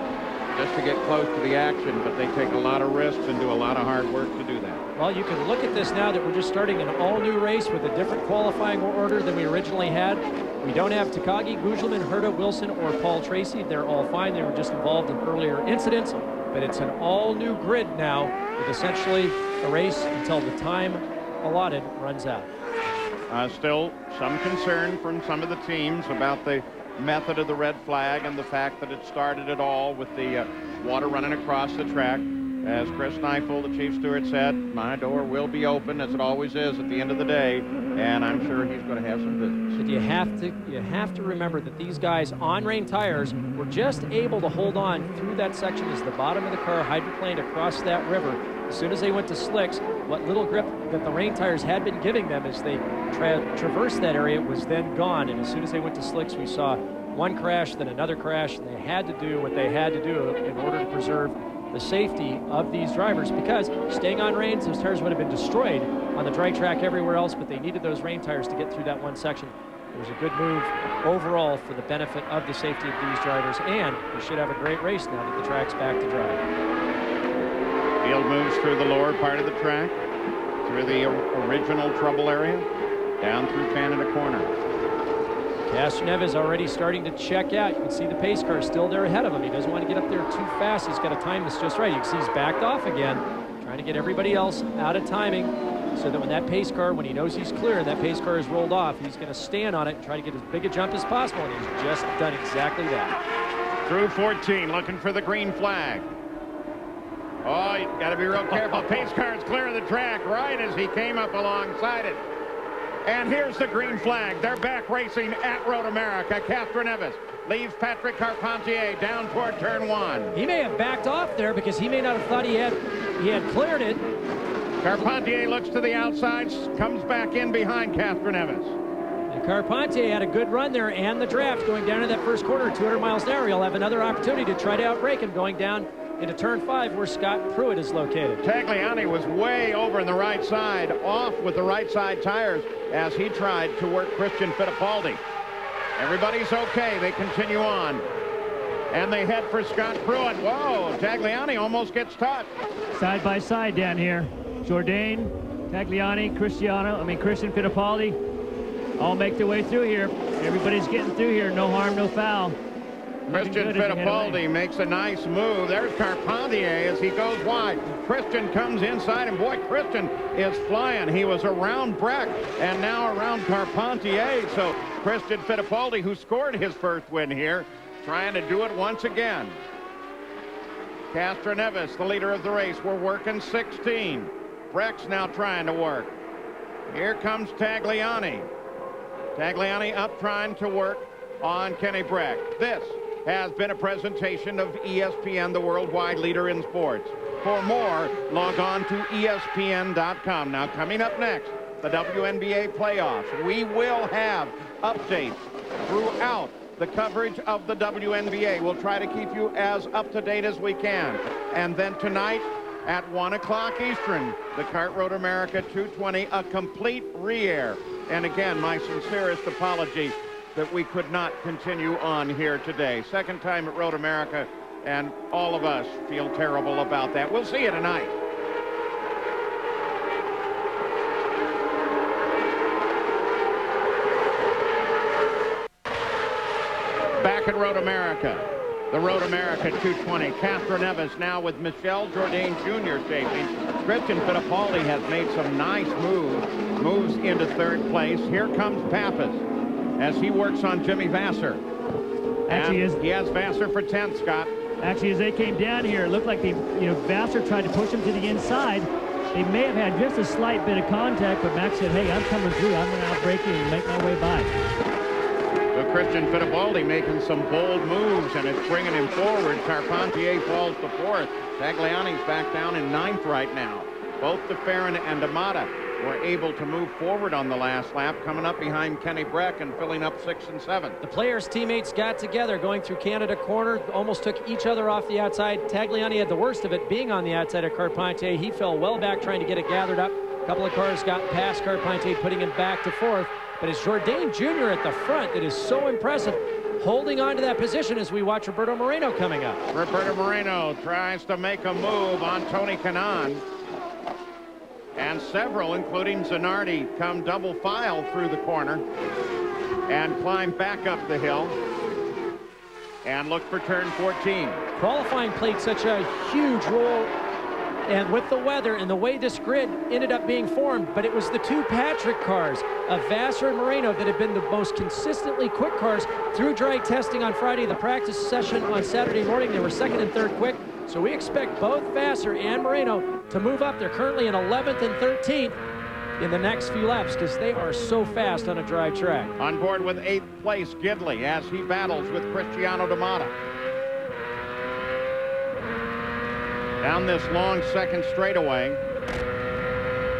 just to get close to the action, but they take a lot of risks and do a lot of hard work to do that. Well, you can look at this now that we're just starting an all-new race with a different qualifying order than we originally had. We don't have Takagi, Gugelman, Herta, Wilson, or Paul Tracy. They're all fine. They were just involved in earlier incidents, but it's an all-new grid now with essentially a race until the time allotted runs out. Still some concern from some of the teams about the method of the red flag and the fact that it started it all with the water running across the track. As Chris Neifel, the chief steward, said, my door will be open, as it always is at the end of the day, and I'm sure he's going to have some visits. But you have to remember that these guys on rain tires were just able to hold on through that section as the bottom of the car hydroplaned across that river. As soon as they went to slicks, what little grip that the rain tires had been giving them as they traversed that area was then gone. And as soon as they went to slicks, we saw one crash, then another crash, and they had to do what they had to do in order to preserve the safety of these drivers, because staying on rains, those tires would have been destroyed on the dry track everywhere else, but they needed those rain tires to get through that one section. It was a good move overall for the benefit of the safety of these drivers, and we should have a great race now that the track's back to dry. Field moves through the lower part of the track, through the original trouble area, down through Canada Corner. Castroneves already starting to check out. You can see the pace car still there ahead of him. He doesn't want to get up there too fast. He's got a time that's just right. You can see he's backed off again, trying to get everybody else out of timing so that when that pace car, when he knows he's clear and that pace car is rolled off, he's going to stand on it and try to get as big a jump as possible, and he's just done exactly that. Through 14, looking for the green flag. Oh, you got to be real careful. Pace car is clear of the track right as he came up alongside it. And here's the green flag. They're back racing at Road America. Castroneves leaves Patrick Carpentier down toward turn 1. He may have backed off there because he may not have thought he had cleared it. Carpentier looks to the outside, comes back in behind Castroneves. And Carpentier had a good run there, and the draft going down in that first quarter, 200 miles an hour. He'll have another opportunity to try to outbrake him going down into turn 5 where Scott Pruitt is located. Tagliani was way over in the right side, off with the right side tires as he tried to work Christian Fittipaldi. Everybody's okay. They continue on. And they head for Scott Pruitt. Whoa, Tagliani almost gets touched. Side by side down here. Jourdain, Tagliani, Christian Fittipaldi all make their way through here. Everybody's getting through here. No harm, no foul. Christian Fittipaldi makes a nice move. There's Carpentier as he goes wide. Christian comes inside, and boy, Christian is flying. He was around Breck and now around Carpentier. So Christian Fittipaldi, who scored his first win here, trying to do it once again. Castroneves, the leader of the race. We're working 16. Breck's now trying to work. Here comes Tagliani. Tagliani up trying to work on Kenny Breck. This has been a presentation of ESPN, the worldwide leader in sports. For more, log on to ESPN.com. Now, coming up next, the WNBA playoffs. We will have updates throughout the coverage of the WNBA. We'll try to keep you as up to date as we can. And then tonight at 1 o'clock Eastern, the Cart Road America 220, a complete re-air. And again, my sincerest apology that we could not continue on here today. Second time at Road America, and all of us feel terrible about that. We'll see you tonight. Back at Road America, the Road America 220. Castro Neves now with Michel Jourdain Jr. shaping. Christian Fittipaldi has made some nice moves into third place. Here comes Pappas as he works on Jimmy Vasser. Actually, he has Vasser for 10th, Scott. Actually, as they came down here, it looked like Vasser tried to push him to the inside. They may have had just a slight bit of contact, but Max said, hey, I'm coming through. I'm going to outbreak you and make my way by. So Christian Fittipaldi making some bold moves, and it's bringing him forward. Carpentier falls to 4th. Tagliani's back down in 9th right now. Both DeFerrin and D'Amata were able to move forward on the last lap, coming up behind Kenny Breck and filling up 6th and 7th. The players' teammates got together going through Canada corner, almost took each other off the outside. Tagliani had the worst of it being on the outside of Carpentier. He fell well back trying to get it gathered up. A couple of cars got past Carpentier, putting him back to 4th. But it's Jourdain Jr. at the front that is so impressive, holding on to that position as we watch Roberto Moreno coming up. Roberto Moreno tries to make a move on Tony Kanaan. And several, including Zanardi, come double file through the corner and climb back up the hill and look for turn 14. Qualifying played such a huge role, and with the weather and the way this grid ended up being formed, but it was the two Patrick cars of Vasser and Moreno that have been the most consistently quick cars through dry testing on Friday. The practice session on Saturday morning, they were 2nd and 3rd quick. So we expect both Vasser and Moreno to move up. They're currently in 11th and 13th in the next few laps because they are so fast on a dry track. On board with 8th place Gidley as he battles with Cristiano D'Amata. Down this long second straightaway.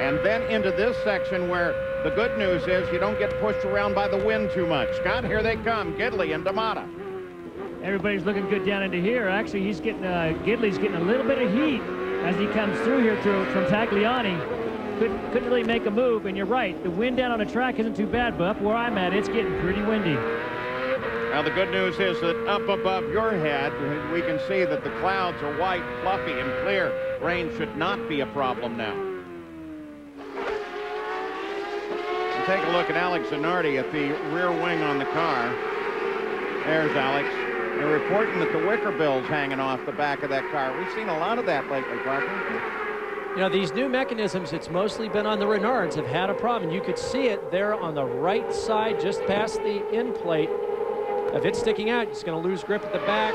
And then into this section where the good news is you don't get pushed around by the wind too much. Scott, here they come, Gidley and D'Amata. Everybody's looking good down into here. Actually, he's getting Gidley's getting a little bit of heat as he comes through here from Tagliani. Couldn't really make a move, and you're right. The wind down on the track isn't too bad, but up where I'm at, it's getting pretty windy. Now, the good news is that up above your head, we can see that the clouds are white, fluffy, and clear. Rain should not be a problem now. And take a look at Alex Zanardi at the rear wing on the car. There's Alex. They're reporting that the wicker bill's hanging off the back of that car. We've seen a lot of that lately, Parker. You know, these new mechanisms, it's mostly been on the Renards, have had a problem. You could see it there on the right side, just past the end plate. If it's sticking out, it's going to lose grip at the back.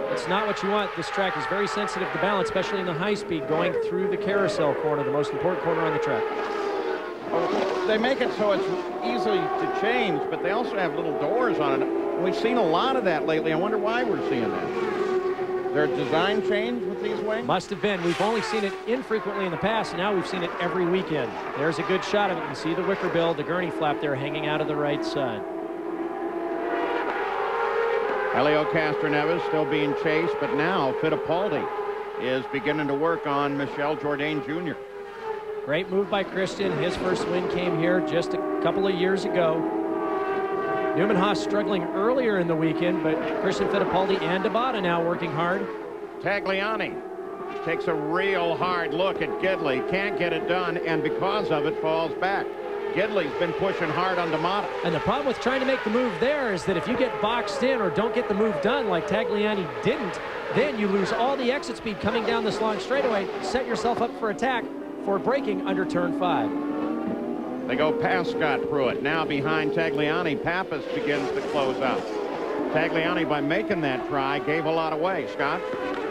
It's not what you want. This track is very sensitive to balance, especially in the high speed going through the carousel corner, the most important corner on the track. Well, they make it so it's easy to change, but they also have little doors on it. We've seen a lot of that lately. I wonder why we're seeing that. Is there a design change with these wings? Must have been. We've only seen it infrequently in the past, and now we've seen it every weekend. There's a good shot of it. You can see the wicker bill, the gurney flap there hanging out of the right side. Helio Castroneves still being chased, but now Fittipaldi is beginning to work on Michel Jourdain Jr. Great move by Christian. His first win came here just a couple of years ago. Newman Haas struggling earlier in the weekend, but Christian Fittipaldi and D'Amata now working hard. Tagliani takes a real hard look at Gidley, can't get it done, and because of it falls back. Gidley's been pushing hard on D'Amata. And the problem with trying to make the move there is that if you get boxed in or don't get the move done like Tagliani didn't, then you lose all the exit speed coming down this long straightaway. Set yourself up for attack for braking under turn 5. They go past Scott Pruitt. Now behind Tagliani, Pappas begins to close out. Tagliani, by making that try, gave a lot away. Scott?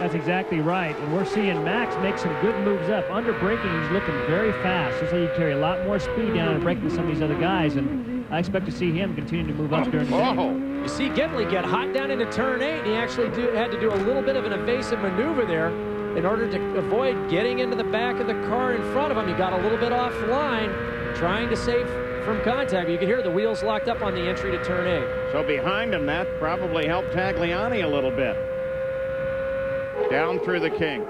That's exactly right. And we're seeing Max make some good moves up. Under braking, he's looking very fast. Looks like he carry a lot more speed down and braking some of these other guys. And I expect to see him continue to move up during the day. You see Gidley get hot down into turn 8, and he actually had to do a little bit of an evasive maneuver there in order to avoid getting into the back of the car in front of him. He got a little bit offline, trying to save from contact. You can hear the wheels locked up on the entry to turn 8. So behind him, that probably helped Tagliani a little bit. Down through the kink.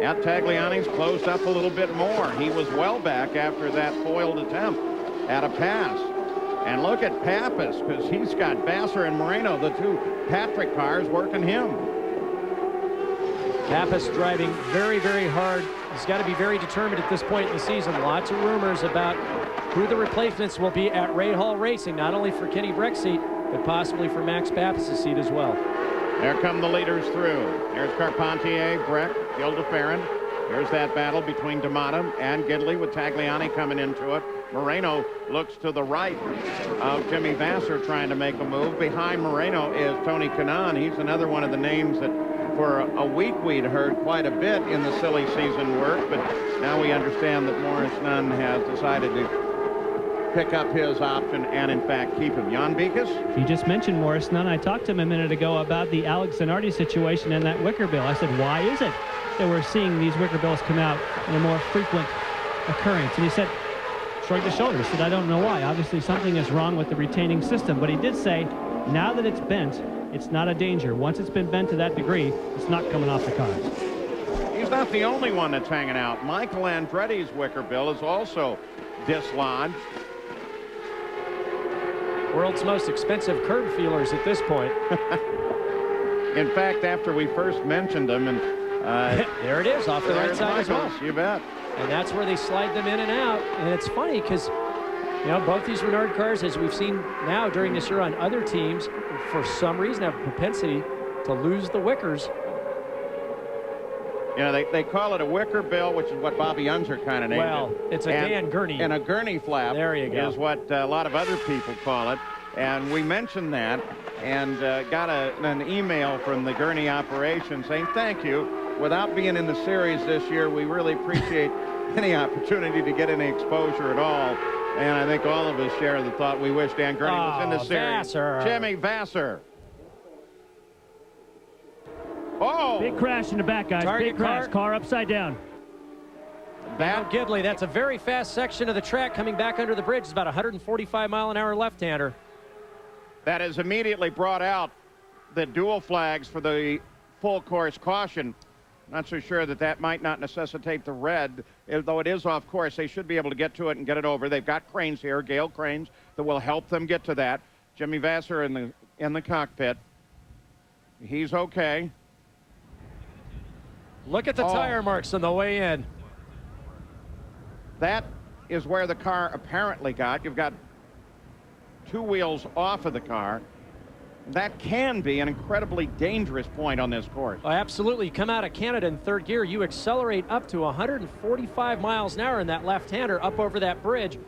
Now Tagliani's closed up a little bit more. He was well back after that foiled attempt at a pass. And look at Pappas, because he's got Vassar and Moreno, the two Patrick cars, working him. Pappas driving very, very hard. He's got to be very determined at this point in the season. Lots of rumors about who the replacements will be at Ray Hall Racing, not only for Kenny Breck's seat, but possibly for Max Pappas' seat as well. There come the leaders through. There's Carpentier, Breck, Gildeferin. Here's that battle between D'Amata and Gidley with Tagliani coming into it. Moreno looks to the right of Jimmy Vassar trying to make a move. Behind Moreno is Tony Kanaan. He's another one of the names that for a week we'd heard quite a bit in the silly season work, but now we understand that Morris Nunn has decided to pick up his option and in fact keep him. Jan Beekes? You just mentioned Morris Nunn. I talked to him a minute ago about the Alex Zanardi situation and that wicker bill. I said, why is it that we're seeing these wicker bills come out in a more frequent occurrence? And he said, shrugged his shoulders, said, I don't know why. Obviously something is wrong with the retaining system. But he did say, now that it's bent, it's not a danger. Once it's been bent to that degree, it's not coming off the cars. He's not the only one that's hanging out. Michael Andretti's wicker bill is also dislodged. World's most expensive curb feelers at this point. In fact, after we first mentioned them, and there it is, off the right side as well. You bet. And that's where they slide them in and out. And it's funny because, you know, both these Renard cars, as we've seen now during this year on other teams, for some reason have a propensity to lose the wickers. You know, they call it a wicker bill, which is what Bobby Unser kind of named it. Well, it's a Dan Gurney. And a gurney flap. There you go. Is what a lot of other people call it. And we mentioned that and got an email from the gurney operation saying, thank you. Without being in the series this year, we really appreciate any opportunity to get any exposure at all. And I think all of us share the thought we wish Dan Gurney was in the series. Vassar. Jimmy Vassar. Oh! Big crash in the back, guys. Target Big crash. Car upside down. That Gidley, that's a very fast section of the track coming back under the bridge. It's about 145 mile an hour left-hander. That has immediately brought out the dual flags for the full course caution. Not so sure that might not necessitate the red, though it is off course. They should be able to get to it and get it over. They've got cranes here, Gale cranes, that will help them get to that. Jimmy Vassar in the cockpit. He's okay. Look at the tire marks on the way in. That is where the car apparently got. You've got two wheels off of the car. That can be an incredibly dangerous point on this course. Oh, absolutely. You come out of Canada in third gear, you accelerate up to 145 miles an hour in that left-hander up over that bridge.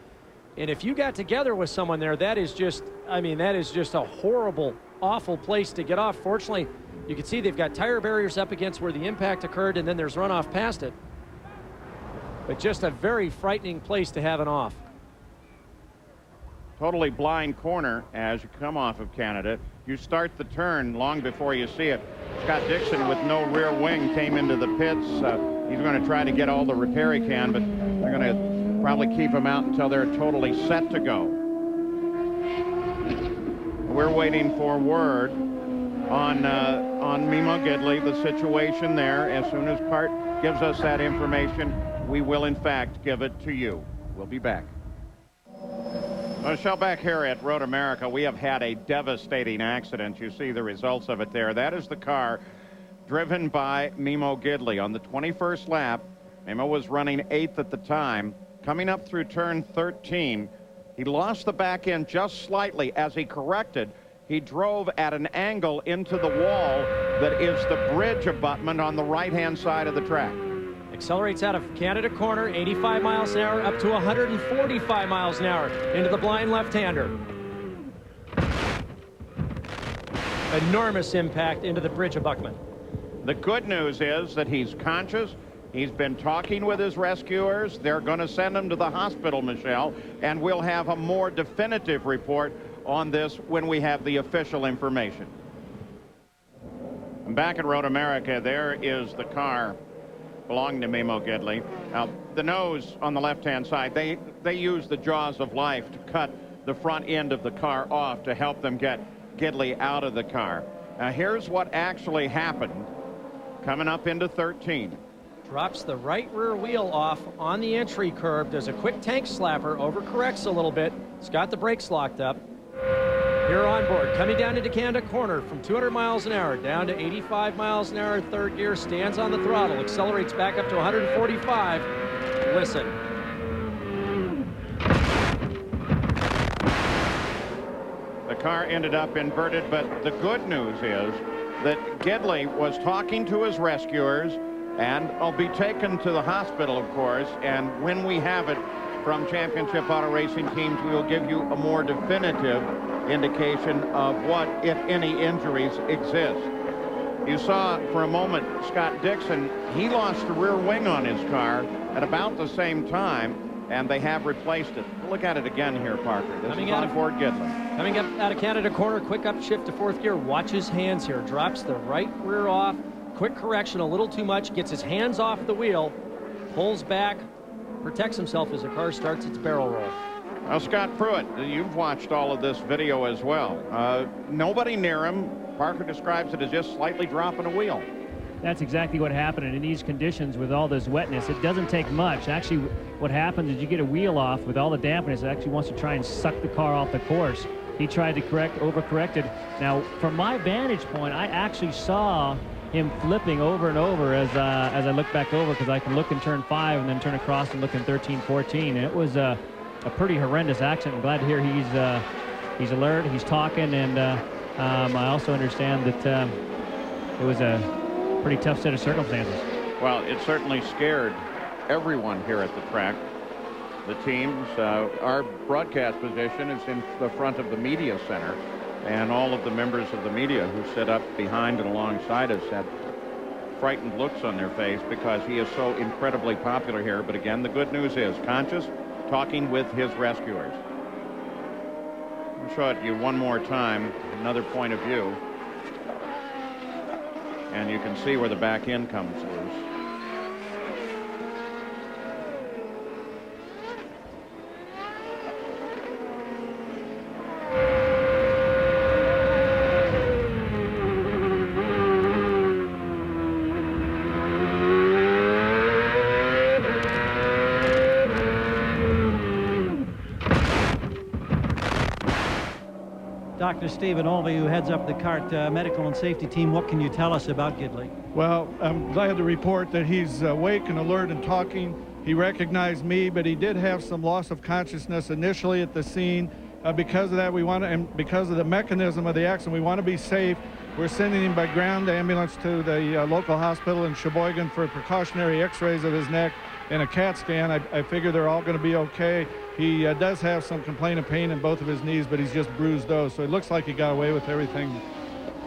And if you got together with someone there, that is just, I mean, that is just a horrible, awful place to get off. Fortunately, you can see they've got tire barriers up against where the impact occurred, and then there's runoff past it. But just a very frightening place to have an off. Totally blind corner as you come off of Canada. You start the turn long before you see it. Scott Dixon with no rear wing came into the pits. He's going to try to get all the repair he can, but they're going to probably keep him out until they're totally set to go. We're waiting for word on Mimo Gidley, the situation there. As soon as Cart gives us that information, we will in fact give it to you. We'll be back. Michelle, back here at Road America, we have had a devastating accident. You see the results of it there. That is the car driven by Mimo Gidley on the 21st lap. Mimo was running 8th at the time. Coming up through turn 13, he lost the back end just slightly. As he corrected, he drove at an angle into the wall that is the bridge abutment on the right-hand side of the track. Accelerates out of Canada corner, 85 miles an hour up to 145 miles an hour into the blind left-hander. enormous impact into the bridge of Buckman. The good news is that he's conscious. He's been talking with his rescuers. They're going to send him to the hospital, Michelle, and we'll have a more definitive report on this when we have the official information. Back at Road America, there is the car belonging to Mimo Gidley. Now, the nose on the left-hand side, they use the jaws of life to cut the front end of the car off to help them get Gidley out of the car. Now, here's what actually happened coming up into 13. Drops the right rear wheel off on the entry curb, does a quick tank slapper, overcorrects a little bit. It's got the brakes locked up. Here on board, coming down into Canada Corner from 200 miles an hour down to 85 miles an hour, third gear, stands on the throttle, accelerates back up to 145. Listen. The car ended up inverted, but the good news is that Gidley was talking to his rescuers and will be taken to the hospital, of course, and when we have it from Championship Auto Racing Teams, we will give you a more definitive indication of what, if any, injuries exist. You saw for a moment Scott Dixon, he lost the rear wing on his car at about the same time, and they have replaced it. Look at it again here, Parker. This is on Ford Gidley. Coming up out of Canada Corner, quick upshift to fourth gear. Watch his hands here. Drops the right rear off. Quick correction, a little too much. Gets his hands off the wheel. Pulls back. Protects himself as the car starts its barrel roll. Well, Scott Pruitt, you've watched all of this video as well. Nobody near him. Parker describes it as just slightly dropping a wheel. That's exactly what happened. And in these conditions with all this wetness, it doesn't take much. Actually, what happens is you get a wheel off with all the dampness. It actually wants to try and suck the car off the course. He tried to overcorrected. Now, from my vantage point, I actually saw him flipping over and over as I look back over, because I can look in turn 5 and then turn across and look in 13, 14. And it was a pretty horrendous accident. I'm glad to hear he's alert, he's talking, and I also understand that it was a pretty tough set of circumstances. Well, it certainly scared everyone here at the track. The teams, our broadcast position is in the front of the media center, and all of the members of the media who sit up behind and alongside us had frightened looks on their face because he is so incredibly popular here. But again, the good news is conscious, talking with his rescuers. I'll show it to you one more time, another point of view. And you can see where the back end comes loose. Dr. Stephen Olvey, who heads up the CART medical and safety team, what can you tell us about Gidley? Well, I'm glad to report that he's awake and alert and talking. He recognized me, but he did have some loss of consciousness initially at the scene. Because of that, and because of the mechanism of the accident, we want to be safe. We're sending him by ground ambulance to the local hospital in Sheboygan for precautionary x-rays of his neck and a CAT scan. I figure they're all going to be okay. He does have some complaint of pain in both of his knees, but he's just bruised those. So it looks like he got away with everything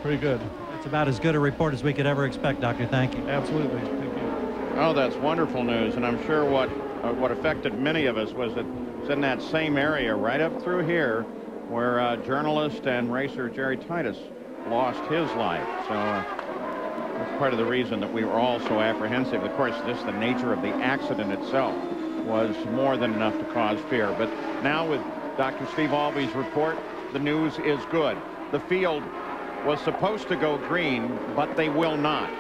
pretty good. It's about as good a report as we could ever expect, Doctor. Thank you. Absolutely. Thank you. Oh, that's wonderful news. And I'm sure what affected many of us was that it's in that same area right up through here where journalist and racer Jerry Titus lost his life. So that's part of the reason that we were all so apprehensive. Of course, just the nature of the accident itself was more than enough to cause fear. But now with Dr. Steve Olvey's report, the news is good. The field was supposed to go green, but they will not.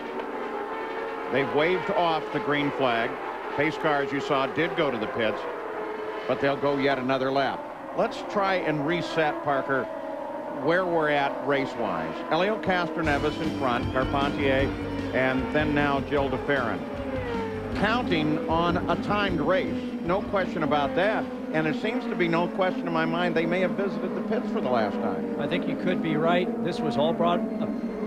They've waved off the green flag. Pace car, as you saw, did go to the pits, but they'll go yet another lap. Let's try and reset, Parker, where we're at race-wise. Elio Castroneves in front, Carpentier, and then now Jill DeFerrin. Counting on a timed race, no question about that. And it seems to be no question in my mind they may have visited the pits for the last time. I think you could be right. This was all brought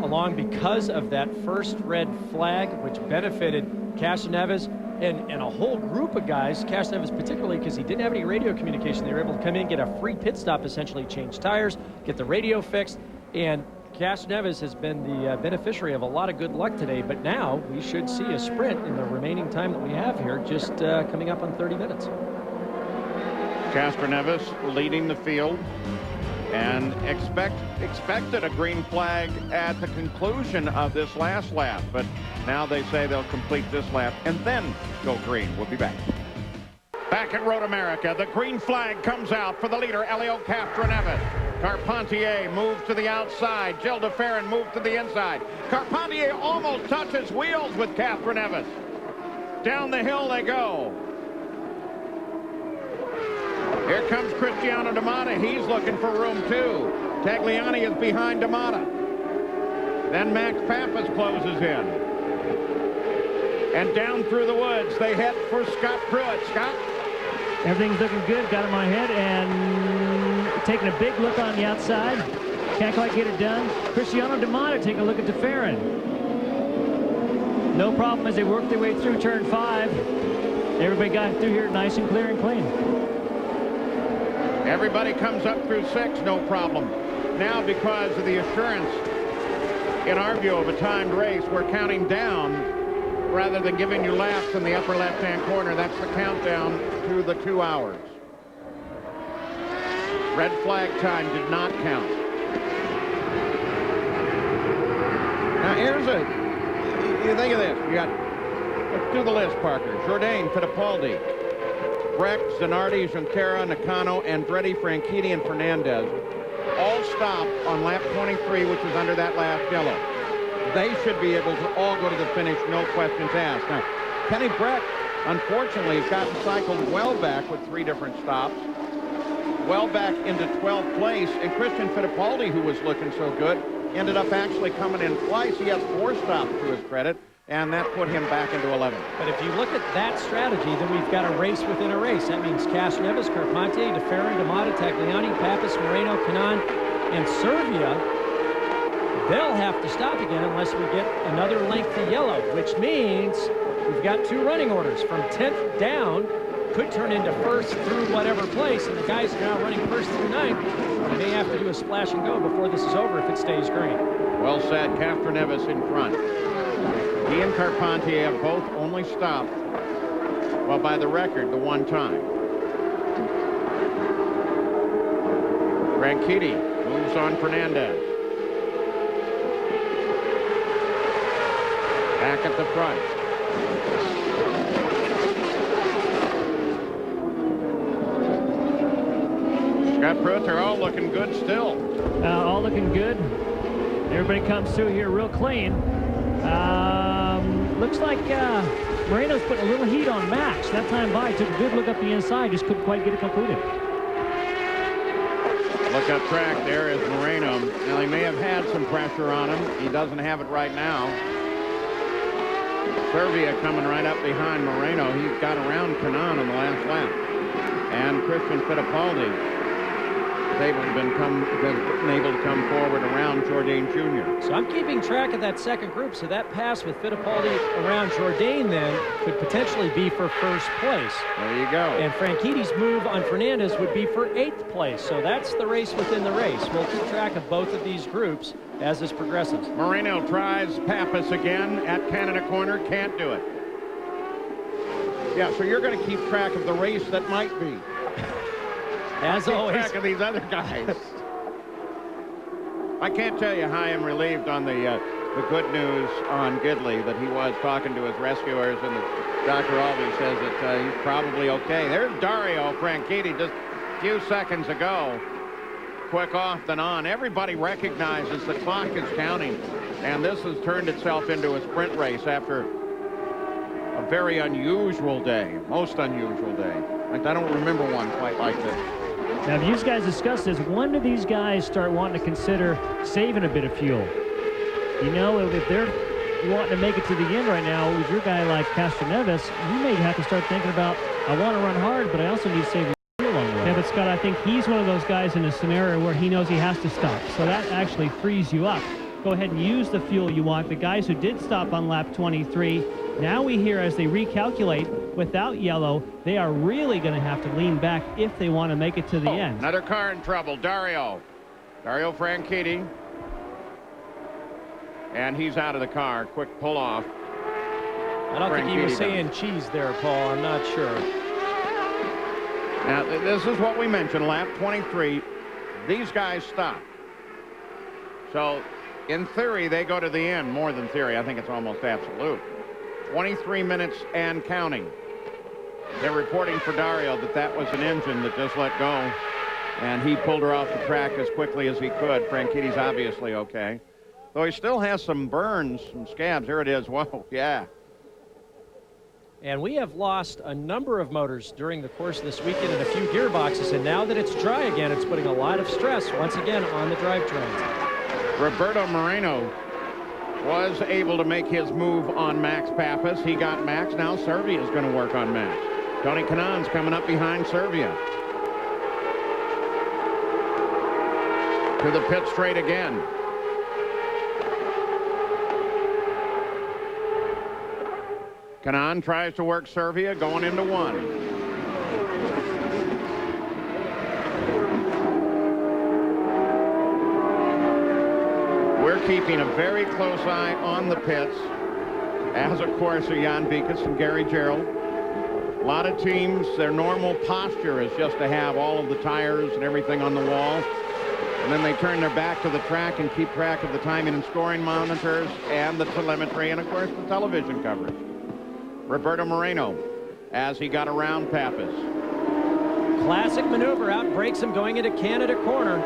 along because of that first red flag, which benefited Castroneves and a whole group of guys, Castroneves particularly because he didn't have any radio communication. They were able to come in, get a free pit stop, essentially change tires, get the radio fixed, and Cash Neves has been the beneficiary of a lot of good luck today, but now we should see a sprint in the remaining time that we have here, just coming up on 30 minutes. Castroneves leading the field and expected a green flag at the conclusion of this last lap, but now they say they'll complete this lap and then go green. We'll be back. Back at Road America, the green flag comes out for the leader, Elio Castroneves. Carpentier moves to the outside. Gilles de Ferran moves to the inside. Carpentier almost touches wheels with Castroneves. Down the hill they go. Here comes Cristiano D'Amata. He's looking for room too. Tagliani is behind D'Amata. Then Max Pappas closes in. And down through the woods, they head for Scott Pruitt. Scott? Everything's looking good. Got him on ahead and taking a big look on the outside. Can't quite get it done. Cristiano D'Amata taking a look at de Ferran. No problem as they work their way through turn 5. Everybody got through here nice and clear and clean. Everybody comes up through 6, no problem. Now, because of the assurance, in our view, of a timed race, we're counting down rather than giving you laps in the upper left-hand corner. That's the countdown to the 2 hours. Red flag time did not count. Now, here's you think of this. You got, let's do the list, Parker. Jourdain, Fittipaldi, Breck, Zanardi, Junqueira, Nakano, Andretti, Franchitti, and Fernandez all stopped on lap 23, which is under that last yellow. They should be able to all go to the finish, no questions asked. Now, Kenny Breck, unfortunately, has gotten cycled well back with 3 different stops, well back into 12th place, and Christian Fittipaldi, who was looking so good, ended up actually coming in twice. He has 4 stops to his credit, and that put him back into 11th. But if you look at that strategy, then we've got a race within a race. That means Cash Neves, Carpentier, de Ferran, D'Amata, Tagliani, Pappas, Moreno, Canan, and Servia. They'll have to stop again unless we get another length of yellow, which means we've got 2 running orders. From 10th down, could turn into 1st through whatever place, and the guys are now running 1st through 9th. They may have to do a splash and go before this is over if it stays green. Well said. Castroneves in front. He and Carpentier have both only stopped, well, by the record, the 1 time. Franchitti moves on Fernandez. Back at the front. Scott Pruitt, they're all looking good still. All looking good. Everybody comes through here real clean. Looks like Moreno's putting a little heat on Max. That time by, took a good look up the inside, just couldn't quite get it completed. Look up track, there is Moreno. Now, he may have had some pressure on him. He doesn't have it right now. Servia coming right up behind Moreno. He's got around Canan on the last lap. And Christian Fittipaldi has been able to come forward around Jourdain Jr. So I'm keeping track of that second group, so that pass with Fittipaldi around Jourdain then could potentially be for 1st place. There you go. And Franchitti's move on Fernandez would be for 8th place. So that's the race within the race. We'll keep track of both of these groups as this progresses. Moreno tries Pappas again at Canada Corner. Can't do it. Yeah, so you're going to keep track of the race that might be. As always. Keep track of these other guys. I can't tell you how I am relieved on the good news on Gidley that he was talking to his rescuers, and Dr. Albee says that he's probably okay. There's Dario Franchitti just a few seconds ago. Quick off then on. Everybody recognizes the clock is counting, and this has turned itself into a sprint race after a very unusual day, most unusual day. Like, I don't remember one quite like this. Now, if you guys discuss this, when do these guys start wanting to consider saving a bit of fuel? You know, if they're wanting to make it to the end right now with your guy like Castroneves, you may have to start thinking about, I want to run hard, but I also need to save fuel along the way. Yeah, but Scott, I think he's one of those guys in a scenario where he knows he has to stop. So that actually frees you up. Go ahead and use the fuel you want. The guys who did stop on lap 23, now we hear as they recalculate without yellow, they are really going to have to lean back if they want to make it to the end. Another car in trouble. Dario Franchitti And he's out of the car. Quick pull off. I don't think he was saying cheese there, Paul. I'm not sure. Now, this is what we mentioned, lap 23. These guys stop. So, in theory, they go to the end. More than theory. I think it's almost absolute. 23 minutes and counting. They're reporting for Dario that that was an engine that just let go. And he pulled her off the track as quickly as he could. Franchitti's obviously okay. Though he still has some burns, some scabs. Here it is. Whoa, yeah. And we have lost a number of motors during the course of this weekend and a few gearboxes. And now that it's dry again, it's putting a lot of stress once again on the drivetrains. Roberto Moreno was able to make his move on Max Pappas. He got Max. Now Servia is going to work on Max. Tony Kanaan's coming up behind Servia. To the pit straight again. Kanaan tries to work Servia going into one. We're keeping a very close eye on the pits, as of course are Jan Bikas and Gary Gerald. A lot of teams, their normal posture is just to have all of the tires and everything on the wall. And then they turn their back to the track and keep track of the timing and scoring monitors and the telemetry and, of course, the television coverage. Roberto Moreno, as he got around Pappas. Classic maneuver, out breaks him going into Canada corner.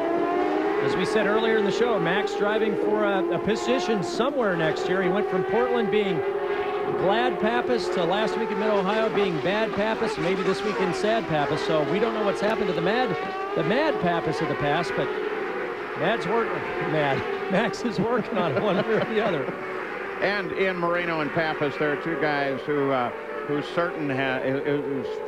As we said earlier in the show, Max driving for a position somewhere next year. He went from Portland being glad Pappas to last week in Mid-Ohio being bad Pappas, maybe this weekend sad Pappas. So we don't know what's happened to the mad Pappas of the past, but Max is working on one or the other. And in Moreno and Pappas, there are two guys whose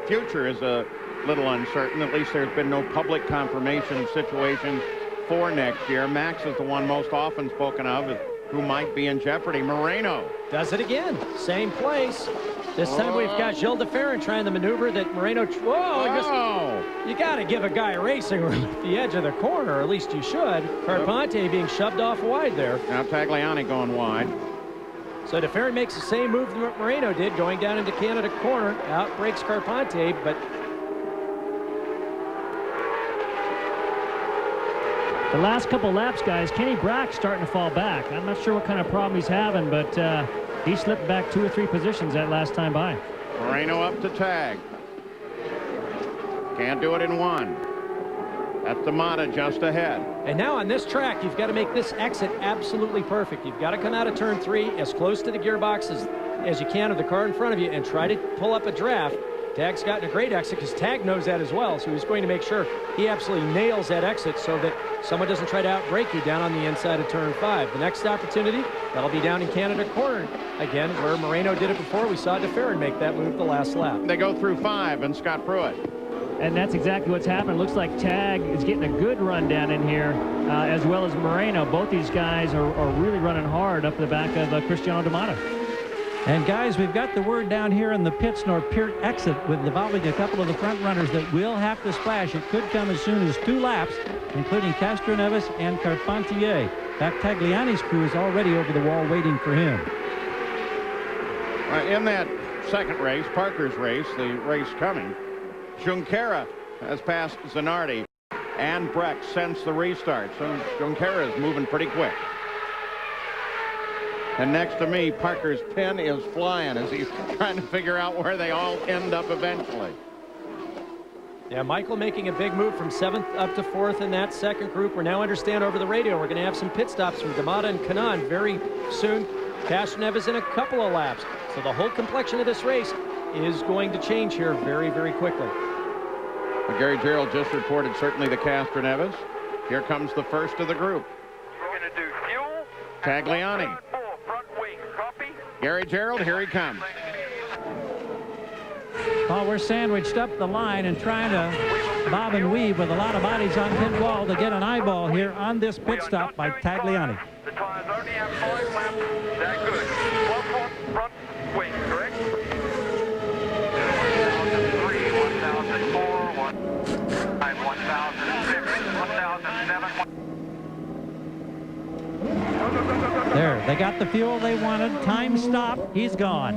future is a little uncertain. At least there's been no public confirmation of situations for next year. Max is the one most often spoken of who might be in jeopardy. Moreno does it again. Same place. This time we've got Gilles de Ferran trying the maneuver that Moreno... You got to give a guy racing room at the edge of the corner, or at least you should. Carpente being shoved off wide there. Now Tagliani going wide. So de Ferran makes the same move that Moreno did, going down into Canada corner. Out breaks Carpente, but... The last couple laps, guys, Kenny Brack's starting to fall back. I'm not sure what kind of problem he's having, but he slipped back 2 or 3 positions that last time by. Moreno up to tag. Can't do it in one. That's the Mata just ahead. And now on this track, you've got to make this exit absolutely perfect. You've got to come out of turn 3 as close to the gearbox as you can of the car in front of you and try to pull up a draft. Tag's gotten a great exit because Tag knows that as well, so he's going to make sure he absolutely nails that exit so that someone doesn't try to outbrake you down on the inside of turn 5. The next opportunity, that'll be down in Canada corner. Again, where Moreno did it before, we saw de Ferran make that move the last lap. They go through 5 and Scott Pruitt. And that's exactly what's happened. Looks like Tag is getting a good run down in here, as well as Moreno. Both these guys are really running hard up the back of Cristiano D'Amato. And guys, we've got the word down here in the pits nor pit exit with involving a couple of the front runners that will have to splash. It could come as soon as 2 laps, including Castroneves and Carpentier. In fact, Tagliani's crew is already over the wall waiting for him. In that second race, Parker's race, the race coming, Junqueira has passed Zanardi and Breck since the restart. So Junqueira is moving pretty quick. And next to me, Parker's pen is flying as he's trying to figure out where they all end up eventually. Yeah, Michael making a big move from 7th up to 4th in that second group. We now understand over the radio we're going to have some pit stops from D'Amato and Kanaan very soon. Castroneves in a couple of laps. So the whole complexion of this race is going to change here very, very quickly. Gary Gerald just reported certainly the Castroneves. Here comes the first of the group. We're going to do fuel. Tagliani. Front wing. Copy. Gary Gerald, here he comes. Well, we're sandwiched up the line and trying to bob and weave with a lot of bodies on pit wall to get an eyeball here on this pit stop by Tagliani. The tires only have 5 laps. They're good. 1 front wing, correct? 1003, 1004, 1005, 1006, 1007. There, they got the fuel they wanted. Time stop. He's gone.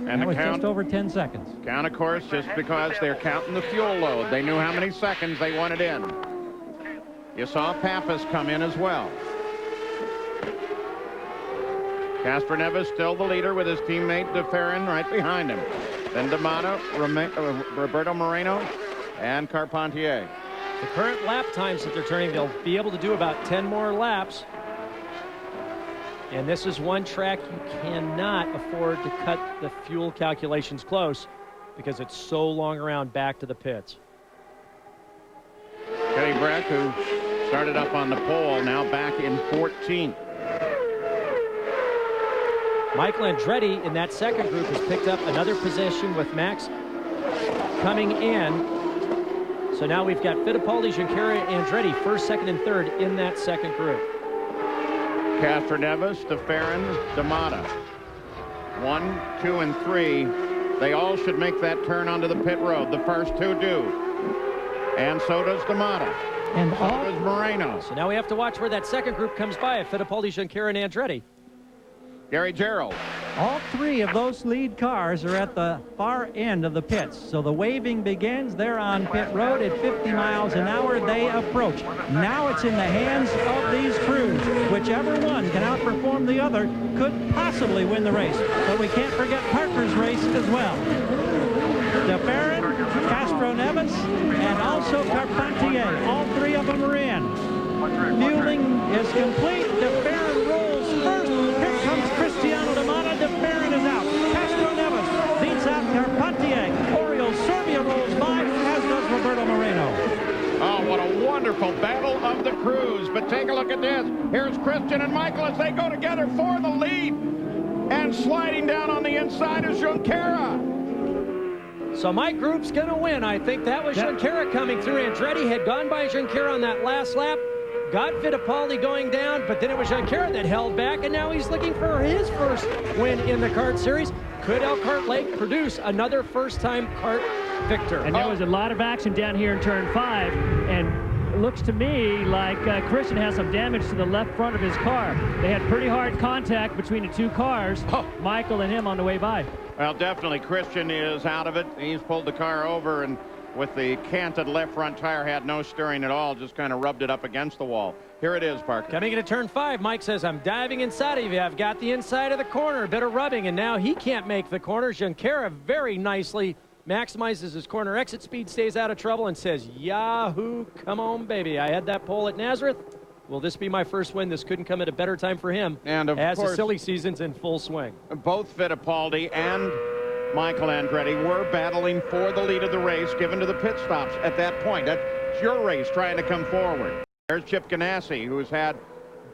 And that the was count, just over 10 seconds. count, of course, just because they're counting the fuel load. They knew how many seconds they wanted in. You saw Pappas come in as well. Castroneves still the leader with his teammate DeFerrin right behind him. Then D'Amato, Roberto Moreno, and Carpentier. The current lap times that they're turning, they'll be able to do about 10 more laps. And this is one track you cannot afford to cut the fuel calculations close because it's so long around back to the pits. Kenny Breck, who started up on the pole, now back in 14th. Michael Andretti in that second group has picked up another position with Max coming in. So now we've got Fittipaldi, Junqueira, Andretti, first, second, and third in that second group. Castroneves, DeFerrin, D'Amato. 1, 2, and 3. They all should make that turn onto the pit road. The first two do. And so does D'Amato. And so does Moreno. So now we have to watch where that second group comes by, Fittipaldi, Junqueira, and Andretti. Gary Gerald. All three of those lead cars are at the far end of the pits. So the waving begins. They're on pit road at 50 miles an hour. They approach. Now it's in the hands of these crews. Whichever one can outperform the other could possibly win the race. But we can't forget Parker's race as well. DeFerrin, Castroneves, and also Carpentier. All three of them are in. Fueling is complete. DeFerrin rolls first. Here comes Cristiano D'Amato. DeFerrin is out. Castroneves beats out Carpentier. Oriol Serbia rolls by, as does Roberto Moreno. Oh, what a wonderful battle of the crews. But take a look at this. Here's Christian and Michael as they go together for the lead. And sliding down on the inside is Junqueira. So my group's going to win. I think that was Junqueira coming through. Andretti had gone by Junqueira on that last lap. Got Fittipaldi going down, but then it was Junqueira that held back, and now he's looking for his first win in the kart series. Could Elkhart Lake produce another first-time kart victor? And there was a lot of action down here in turn 5, and it looks to me like Christian has some damage to the left front of his car. They had pretty hard contact between the two cars, Michael and him on the way by. Well, definitely Christian is out of it. He's pulled the car over, and with the canted left front tire, had no steering at all, just kind of rubbed it up against the wall. Here it is, Parker. Coming into turn 5, Mike says, I'm diving inside of you. I've got the inside of the corner, a bit of rubbing, and now he can't make the corner. Junqueira very nicely maximizes his corner exit speed, stays out of trouble, and says, Yahoo, come on, baby. I had that pole at Nazareth. Will this be my first win? This couldn't come at a better time for him. And of as course, the silly season's in full swing. Both Fittipaldi and Michael Andretti were battling for the lead of the race, given to the pit stops at that point. That's your race trying to come forward. There's Chip Ganassi, who's had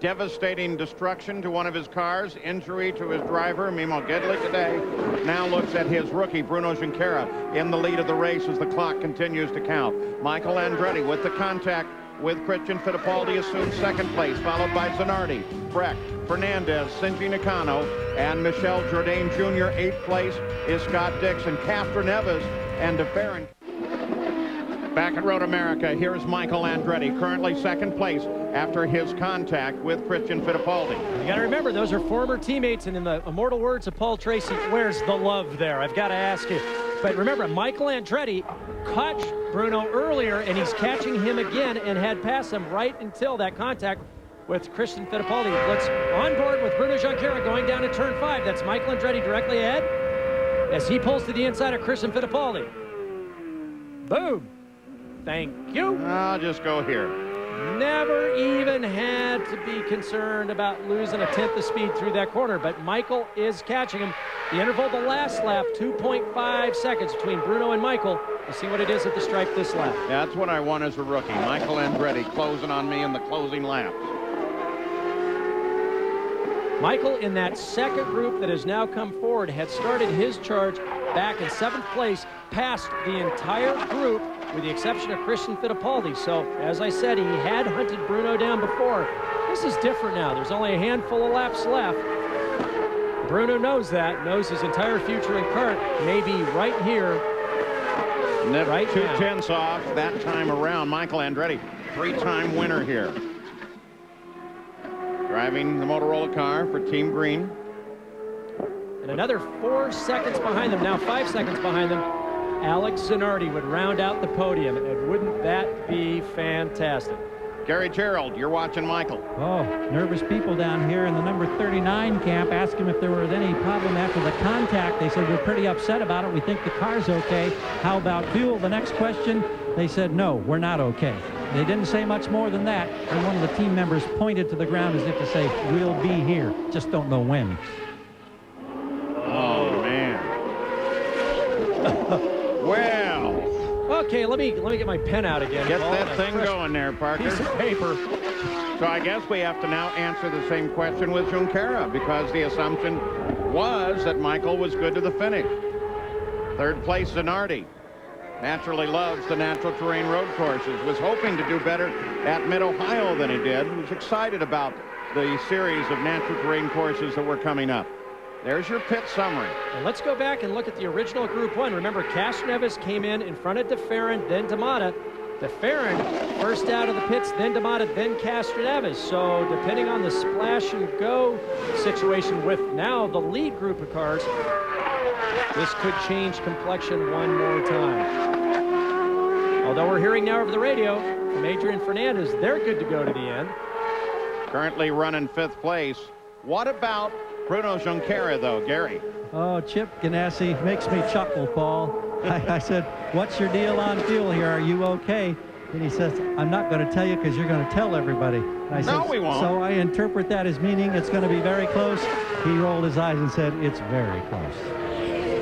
devastating destruction to one of his cars, injury to his driver, Mimo Gedley, today. Now looks at his rookie, Bruno Junqueira, in the lead of the race as the clock continues to count. Michael Andretti with the contact with Christian Fittipaldi assumes second place, followed by Zanardi, Breck, Fernandez, Shinji Nakano, and Michel Jourdain Jr. 8th place is Scott Dixon. Castroneves and DeFerrin. Back at Road America, here's Michael Andretti, currently second place after his contact with Christian Fittipaldi. You got to remember, those are former teammates, and in the immortal words of Paul Tracy, where's the love there? I've got to ask you. But remember, Michael Andretti caught Bruno earlier, and he's catching him again and had passed him right until that contact with Christian Fittipaldi. Let's on board with Bruno Junqueira going down to turn 5. That's Michael Andretti directly ahead as he pulls to the inside of Christian Fittipaldi. Boom. Thank you. I'll just go here. Never even had to be concerned about losing a tenth of speed through that corner, but Michael is catching him. The interval of the last lap, 2.5 seconds between Bruno and Michael. We'll see what it is at the stripe this lap. That's what I want as a rookie. Michael Andretti closing on me in the closing laps. Michael, in that second group that has now come forward, had started his charge back in 7th place, passed the entire group with the exception of Christian Fittipaldi. So, as I said, he had hunted Bruno down before. This is different now. There's only a handful of laps left. Bruno knows that, knows his entire future in kart may be right here, right 2/10 off that time around. Michael Andretti, 3-time winner here. driving the Motorola car for Team Green. And another 4 seconds behind them, now 5 seconds behind them, Alex Zanardi would round out the podium. And wouldn't that be fantastic? Gary Gerald, you're watching Michael. Oh, nervous people down here in the number 39 camp. Asked him if there was any problem after the contact. They said, we're pretty upset about it. We think the car's okay. How about fuel? The next question, they said, no, we're not okay. They didn't say much more than that. And one of the team members pointed to the ground as if to say, we'll be here. Just don't know when. Oh, man. Well. Okay, let me get my pen out again. Get that thing going there, Parker. Piece of paper. So I guess we have to now answer the same question with Junqueira, because the assumption was that Michael was good to the finish. Third place, Zanardi. Naturally loves the natural terrain road courses. Was hoping to do better at Mid-Ohio than he did. He was excited about the series of natural terrain courses that were coming up. There's your pit summary. And let's go back and look at the original Group 1. Remember, Castroneves came in front of DeFerrin, then DeMata. DeFerrin first out of the pits, then DeMata, then Castroneves. So depending on the splash and go situation with now the lead group of cars, this could change complexion one more time. Although we're hearing now over the radio from Adrian Fernandez, they're good to go to the end. Currently running 5th place. What about Bruno Junqueira, though, Gary? Oh, Chip Ganassi makes me chuckle, Paul. I said, what's your deal on fuel here? Are you okay? And he says, I'm not going to tell you because you're going to tell everybody. And I said, we won't. So I interpret that as meaning it's going to be very close. He rolled his eyes and said, it's very close.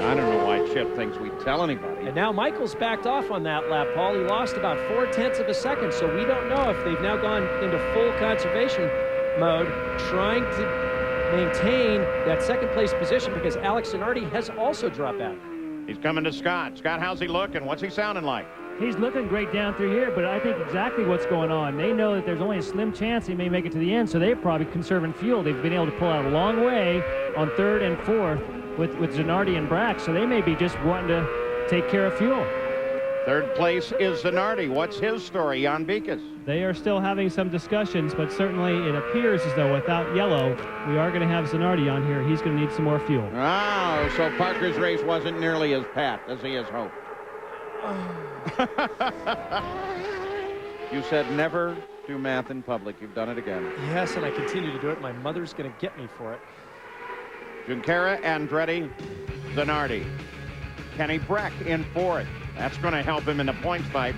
I don't know why Chip thinks we tell anybody. And now Michael's backed off on that lap, Paul. He lost about 0.4 of a second, so we don't know if they've now gone into full conservation mode, trying to maintain that second place position, because Alex Zanardi has also dropped out. He's coming to Scott. Scott, how's he looking? What's he sounding like? He's looking great down through here, but I think exactly what's going on. They know that there's only a slim chance he may make it to the end, so they're probably conserving fuel. They've been able to pull out a long way on 3rd and 4th with Zanardi and Brack, so they may be just wanting to take care of fuel. 3rd place is Zanardi. What's his story, Jan Beekes? They are still having some discussions, but certainly it appears as though without yellow, we are going to have Zanardi on here. He's going to need some more fuel. Oh, so Parker's race wasn't nearly as pat as he has hoped. You said never do math in public. You've done it again. Yes, and I continue to do it. My mother's going to get me for it. Junqueira, Andretti, Zanardi. Kenny Breck in 4th. That's going to help him in the points fight,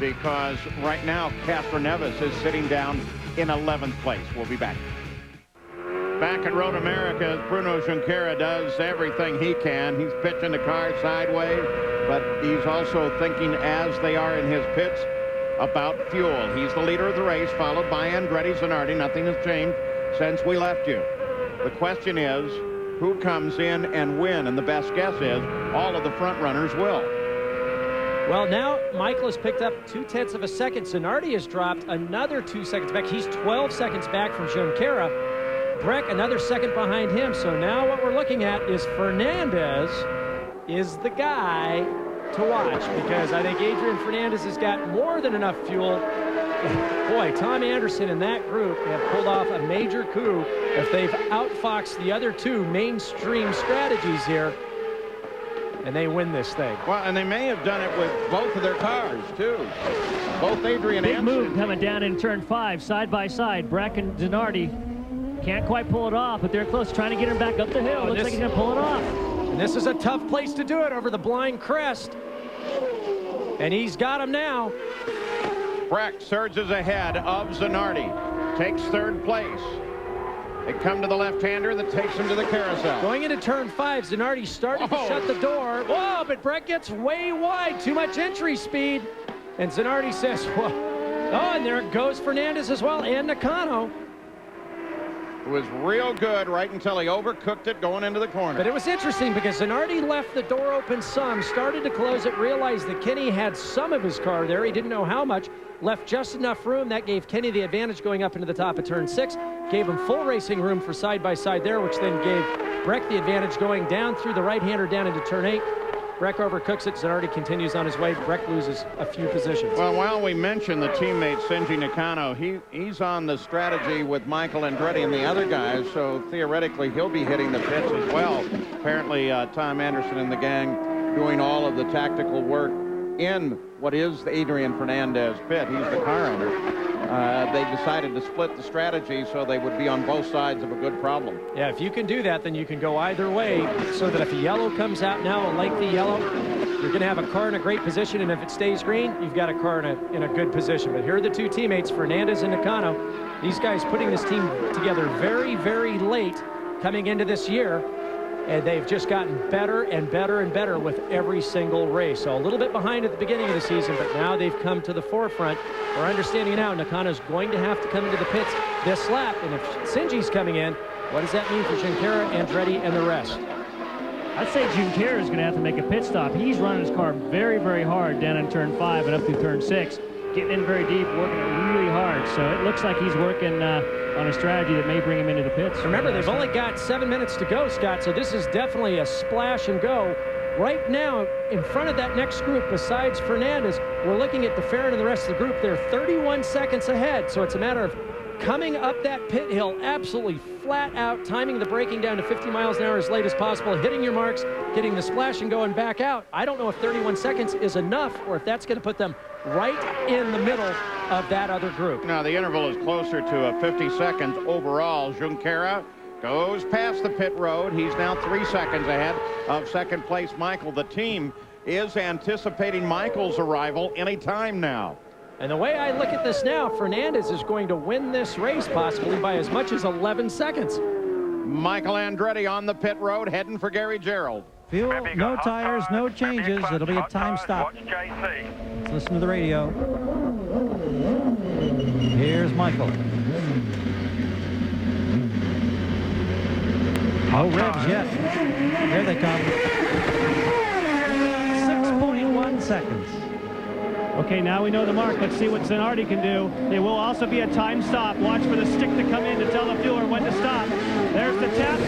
because right now Castroneves is sitting down in 11th place. We'll be back. Back at Road America, Bruno Junqueira does everything he can. He's pitching the car sideways, but he's also thinking, as they are in his pits, about fuel. He's the leader of the race, followed by Andretti Zanardi. Nothing has changed since we left you. The question is, who comes in and when? And the best guess is all of the front runners will. Well, now Michael has picked up 0.2 of a second. Zanardi has dropped another 2 seconds back. He's 12 seconds back from Junqueira. Breck another second behind him. So now what we're looking at is Fernandez is the guy to watch, because I think Adrian Fernandez has got more than enough fuel. Boy, Tom Anderson and that group have pulled off a major coup if they've outfoxed the other two mainstream strategies here, and they win this thing. Well, and they may have done it with both of their cars, too. Both Adrian Big Anderson. move coming down in turn 5, side by side. Breck and Zanardi can't quite pull it off, but they're close, trying to get him back up the hill. Looks like he's going to pull it off. And this is a tough place to do it, over the blind crest. And he's got him now. Breck surges ahead of Zanardi, takes 3rd place. They come to the left-hander that takes him to the carousel. Going into turn 5, Zanardi started to shut the door. Whoa, but Breck gets way wide, too much entry speed. And Zanardi says, whoa. Oh, and there goes Fernandez as well, and Nakano. It was real good right until he overcooked it going into the corner. But it was interesting because Zanardi left the door open some, started to close it, realized that Kenny had some of his car there. He didn't know how much, left just enough room. That gave Kenny the advantage going up into the top of turn 6, gave him full racing room for side-by-side there, which then gave Breck the advantage going down through the right-hander down into turn 8. Breck overcooks it. Zanardi continues on his way. Breck loses a few positions. Well, while we mentioned the teammate Shinji Nakano, he's on the strategy with Michael Andretti and the other guys, so theoretically he'll be hitting the pits as well. Apparently Tom Anderson and the gang doing all of the tactical work in what is the Adrian Fernandez pit. He's the car owner. They decided to split the strategy so they would be on both sides of a good problem. Yeah, if you can do that, then you can go either way, so that if a yellow comes out now, a lengthy yellow, you're going to have a car in a great position, and if it stays green, you've got a car in a good position. But here are the two teammates, Fernandez and Nakano. These guys putting this team together very, very late coming into this year, and they've just gotten better and better and better with every single race. So a little bit behind at the beginning of the season, but now they've come to the forefront. We're understanding now Nakano's going to have to come into the pits this lap, and if Shinji's coming in, what does that mean for Junqueira, Andretti, and the rest? I'd say Junqueira is going to have to make a pit stop. He's running his car very, very hard down in turn 5 and up through turn 6, getting in very deep, working it really hard. So it looks like he's working on a strategy that may bring him into the pits. Remember, they've only got 7 minutes to go, Scott, so this is definitely a splash and go. Right now, in front of that next group, besides Fernandez, we're looking at DeFerrin and the rest of the group. They're 31 seconds ahead, so it's a matter of coming up that pit hill absolutely flat out, timing the braking down to 50 miles an hour as late as possible, hitting your marks, getting the splash and go and back out. I don't know if 31 seconds is enough or if that's going to put them right in the middle of that other group. Now the interval is closer to a 50 seconds overall. Junqueira goes past the pit road. He's now 3 seconds ahead of second place Michael. The team is anticipating Michael's arrival any time now. And the way I look at this now, Fernandez is going to win this race possibly by as much as 11 seconds. Michael Andretti on the pit road heading for Gary Gerald. Fuel, no tires, no changes. It'll be a time stop. Let's listen to the radio. Here's Michael. No revs yet. Here they come. 6.1 seconds. Okay, now we know the mark. Let's see what Zanardi can do. There will also be a time stop. Watch for the stick to come in to tell the fueler when to stop. There's the tap.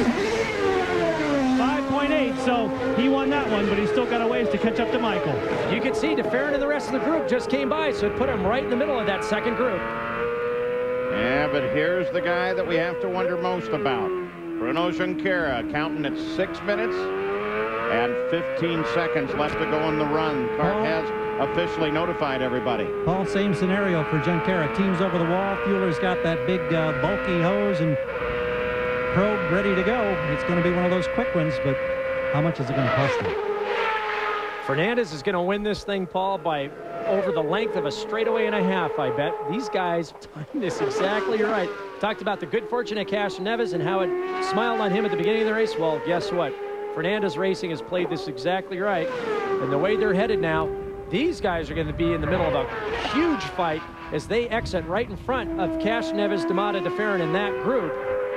5.8, so he won that one, but he's still got a ways to catch up to Michael. You can see DeFerrin and the rest of the group just came by, so it put him right in the middle of that second group. Yeah, but here's the guy that we have to wonder most about. Bruno Junqueira counting at 6 minutes and 15 seconds left to go in the run. CART has officially notified everybody. Paul, same scenario for Junqueira. Team's over the wall. Fueler's got that big bulky hose and probe ready to go. It's going to be one of those quick ones, but how much is it going to cost him? Fernandez is going to win this thing, Paul, by over the length of a straightaway and a half, I bet. These guys timed this exactly right. Talked about the good fortune of Cash Neves and how it smiled on him at the beginning of the race. Well, guess what? Fernandez Racing has played this exactly right. And the way they're headed now, these guys are going to be in the middle of a huge fight as they exit right in front of Cash Neves, D'Amata, DeFerrin in that group.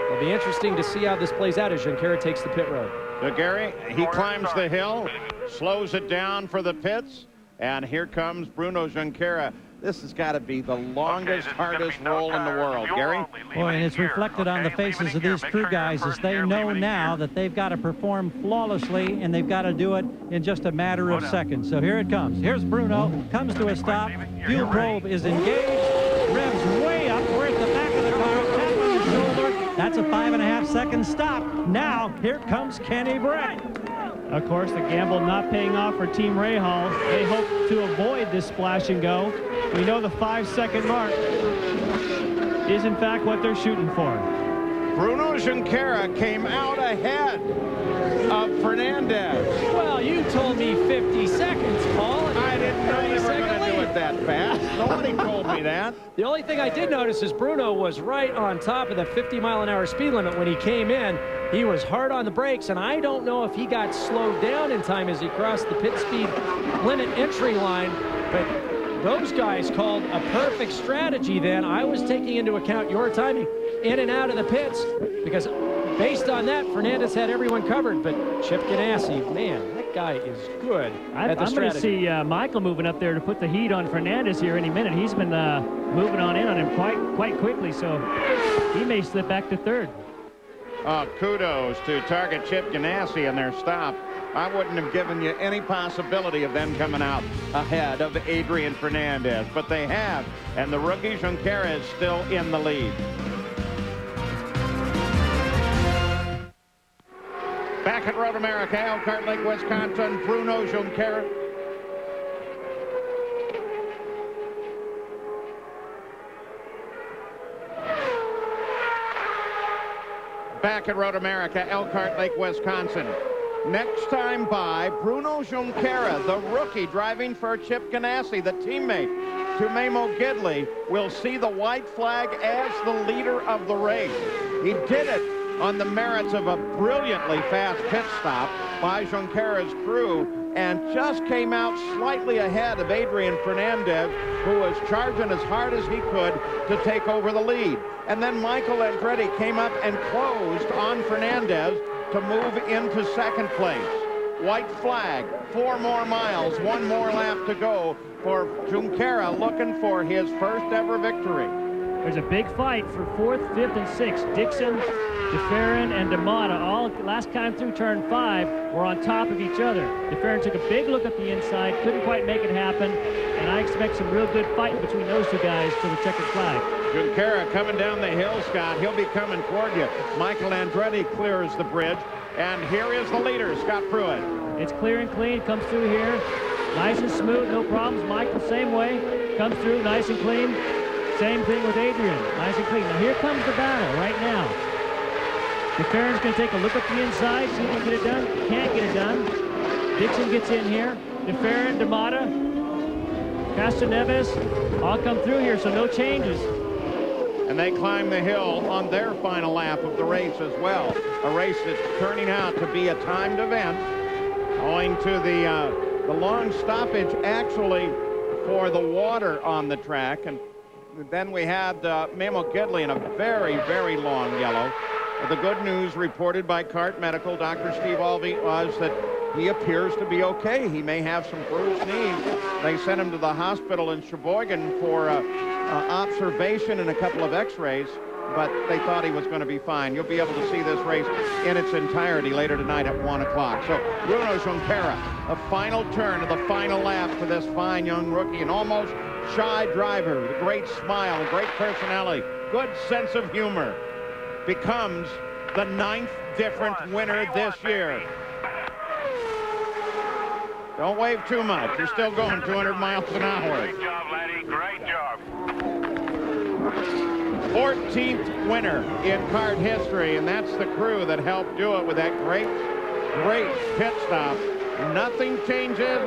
It'll be interesting to see how this plays out as Junqueira takes the pit road. So Gary, he climbs the hill, slows it down for the pits, and here comes Bruno Junqueira. This has got to be the longest, hardest roll in the world. Gary? Boy, and it's reflected on the faces of these crew guys as they know now that they've got to perform flawlessly, and they've got to do it in just a matter of seconds. So here it comes. Here's Bruno, comes to a stop. Fuel probe is engaged. Revs way up. We're at the back of the car. Tap on the shoulder. That's a 5.5 second stop. Now, here comes Kenny Breck. Of course, the gamble not paying off for Team Rahal. They hope to avoid this splash and go. We know the 5-second mark is in fact what they're shooting for. Bruno Junqueira came out ahead of Fernandez. Well, you told me 50 seconds, Paul. I didn't know they were going to do it that fast. Nobody told me that. The only thing I did notice is Bruno was right on top of the 50-mile-an-hour speed limit when he came in. He was hard on the brakes, and I don't know if he got slowed down in time as he crossed the pit speed limit entry line, but those guys called a perfect strategy then. I was taking into account your timing in and out of the pits because based on that, Fernandez had everyone covered, but Chip Ganassi, man, that guy is good at the strategy. I'm going to see Michael moving up there to put the heat on Fernandez here any minute. He's been moving on in on him quite quickly, so he may slip back to third. Kudos to Target Chip Ganassi and their stop. I wouldn't have given you any possibility of them coming out ahead of Adrian Fernandez, but they have, and the rookie Junqueira is still in the lead. Back at Road America, Elkhart Lake, Wisconsin, Bruno Junqueira. Back at Road America, Elkhart Lake, Wisconsin. Next time by, Bruno Junqueira, the rookie driving for Chip Ganassi, the teammate to Memo Gidley, will see the white flag as the leader of the race. He did it on the merits of a brilliantly fast pit stop by Junqueira's crew and just came out slightly ahead of Adrian Fernandez, who was charging as hard as he could to take over the lead. And then Michael Andretti came up and closed on Fernandez to move into second place. White flag, 4 more miles, 1 more lap to go for Junqueira, looking for his first ever victory. There's a big fight for 4th, 5th, and 6th. Dixon, DeFerrin, and DeMata, all last time through turn 5, were on top of each other. DeFerrin took a big look at the inside, couldn't quite make it happen, and I expect some real good fight between those two guys for the checkered flag. Junqueira coming down the hill, Scott. He'll be coming toward you. Michael Andretti clears the bridge, and here is the leader, Scott Pruitt. It's clear and clean, comes through here. Nice and smooth, no problems. Michael, same way, comes through nice and clean. Same thing with Adrian, nice and clean. Now here comes the battle right now. DeFerrin's going to take a look at the inside, see if he can get it done. Can't get it done. Dixon gets in here. DeFerrin, DeMata, Castroneves, all come through here, so no changes. And they climb the hill on their final lap of the race as well. A race that's turning out to be a timed event, owing to the long stoppage actually for the water on the track. And then we had Memo Gidley in a very, very long yellow. The good news reported by CART Medical, Dr. Steve Alvey, was that he appears to be okay. He may have some bruised knees. They sent him to the hospital in Sheboygan for observation and a couple of x-rays, but they thought he was going to be fine. You'll be able to see this race in its entirety later tonight at 1 o'clock. So Bruno Junqueira, a final turn of the final lap for this fine young rookie, an almost shy driver with a great smile, a great personality, good sense of humor, becomes the 9th different winner this year. Don't wave too much. You're still going 200 miles an hour. Great job, laddie. Great job. 14th winner in CART history, and that's the crew that helped do it with that great pit stop. Nothing changes.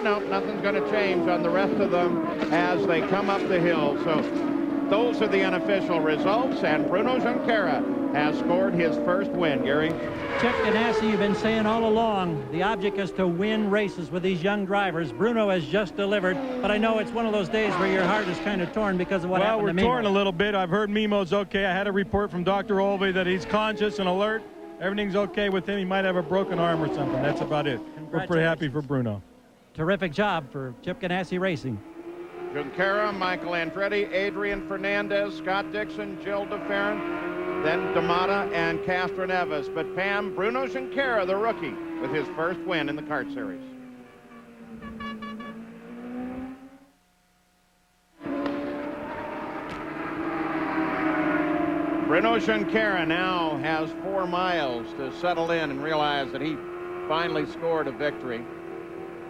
No, nothing's going to change on the rest of them as they come up the hill. So those are the unofficial results, and Bruno Junqueira has scored his first win. Gary? Chip Ganassi, you've been saying all along, the object is to win races with these young drivers. Bruno has just delivered, but I know it's one of those days where your heart is kind of torn because of what happened to Memo. Well, we're torn a little bit. I've heard Memo's okay. I had a report from Dr. Olvey that he's conscious and alert. Everything's okay with him. He might have a broken arm or something. That's about it. We're pretty happy for Bruno. Terrific job for Chip Ganassi Racing. Junqueira, Michael Andretti, Adrian Fernandez, Scott Dixon, Jill DeFerrin, then DeMata and Castroneves. But Pam, Bruno Junqueira, the rookie, with his first win in the CART Series. Bruno Junqueira now has 4 miles to settle in and realize that he finally scored a victory.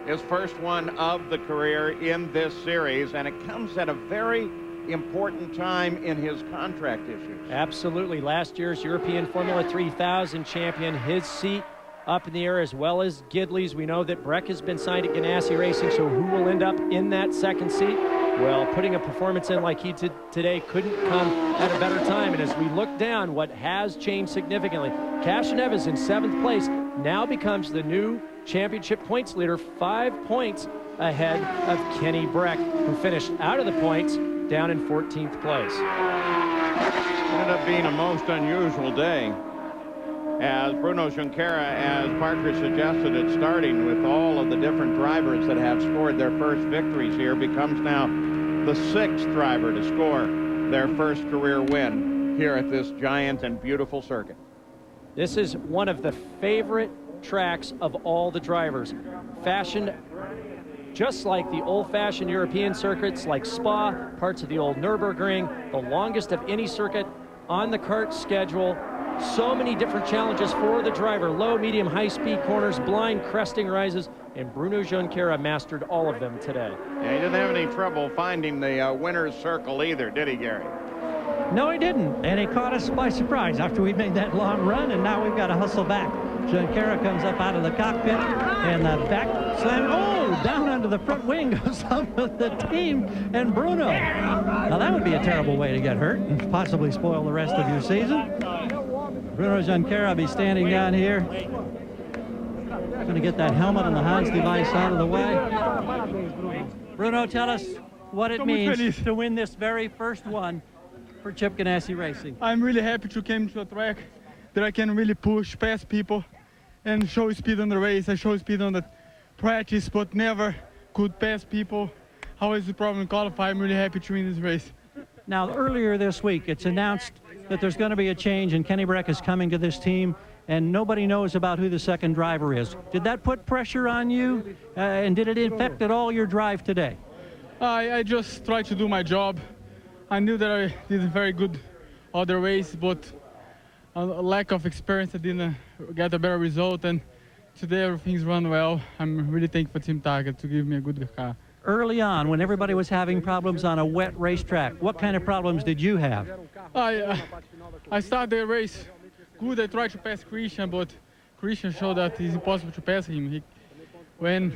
His first one of the career in this series, and it comes at a very important time in his contract issues. Absolutely. Last year's European Formula 3000 champion, his seat up in the air as well as Gidley's. We know that Breck has been signed at Ganassi Racing, so who will end up in that second seat? Well, putting a performance in like he did today couldn't come at a better time. And as we look down, what has changed significantly, Castroneves in 7th place now becomes the new championship points leader, 5 points ahead of Kenny Breck, who finished out of the points down in 14th place. It ended up being a most unusual day, as Bruno Junqueira, as Parker suggested it, starting with all of the different drivers that have scored their first victories here, becomes now the 6th driver to score their first career win here at this giant and beautiful circuit. This is one of the favorite tracks of all the drivers, fashioned just like the old-fashioned European circuits like Spa, parts of the old Nürburgring, the longest of any circuit on the kart schedule. So many different challenges for the driver, low, medium, high-speed corners, blind cresting rises, and Bruno Junqueira mastered all of them today. Yeah, he didn't have any trouble finding the winner's circle either, did he, Gary? No, he didn't, and he caught us by surprise after we made that long run, and now we've got to hustle back. Junqueira comes up out of the cockpit, and the back slam, oh, down under the front wing goes some of the team, and Bruno. Now that would be a terrible way to get hurt and possibly spoil the rest of your season. Bruno Junqueira will be standing down here. Going to get that helmet and the Hans device out of the way. Bruno, tell us what it means to win this very first one for Chip Ganassi Racing. I'm really happy to come to a track that I can really push past people and show speed on the race. I show speed on the practice, but never could pass people. Always the problem in qualify. I'm really happy to win this race. Now, earlier this week, it's announced that there's going to be a change and Kenny Breck is coming to this team, and nobody knows about who the second driver is. Did that put pressure on you, and did it affect at all your drive today? I just tried to do my job. I knew that I did a very good other race, but a lack of experience, I didn't get a better result, and today everything's run well. I'm really thankful for Team Target to give me a good car. Early on, when everybody was having problems on a wet racetrack, what kind of problems did you have? I started the race good. I tried to pass Christian, but Christian showed that it's impossible to pass him. When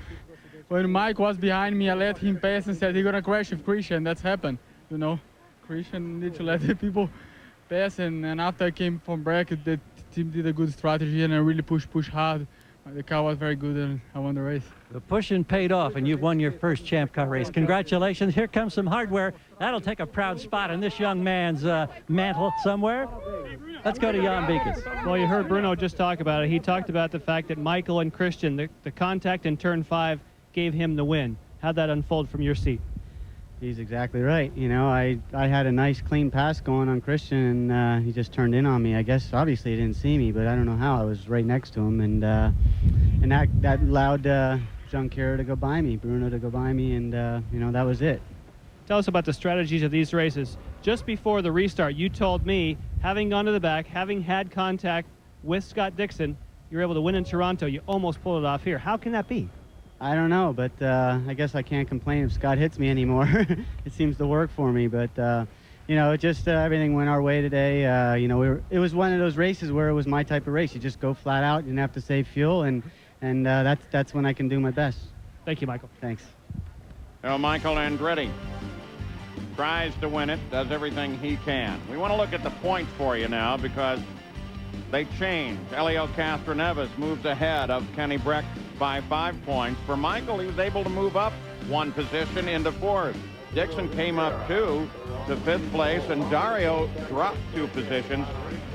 Mike was behind me, I let him pass and said he's gonna crash with Christian. That's happened, you know. Christian need to let the people pass, and after I came from bracket, the team did a good strategy, and I really pushed hard. The car was very good, and I won the race. The pushing paid off, and you've won your first Champ Car race. Congratulations. Here comes some hardware. That'll take a proud spot in this young man's mantle somewhere. Let's go to Jan Beekes. Well, you heard Bruno just talk about it. He talked about the fact that Michael and Christian, the contact in turn 5 gave him the win. How'd that unfold from your seat? He's exactly right. You know, I had a nice clean pass going on Christian, and he just turned in on me. I guess obviously he didn't see me, but I don't know how. I was right next to him, and that allowed Junqueira to go by me, Bruno to go by me, and you know, that was it. Tell us about the strategies of these races. Just before the restart, you told me, having gone to the back, having had contact with Scott Dixon, you were able to win in Toronto. You almost pulled it off here. How can that be? I don't know, but I guess I can't complain if Scott hits me anymore. It seems to work for me, but you know, just everything went our way today. You know, it was one of those races where it was my type of race. You just go flat out, you didn't have to save fuel, and that's when I can do my best. Thank you, Michael. Thanks. Well, Michael Andretti tries to win it, does everything he can. We want to look at the points for you now because they changed. Helio Castroneves moves ahead of Kenny Breck by 5 points. For Michael, he was able to move up 1 position into 4th. Dixon came up 2 to 5th place, and Dario dropped 2 positions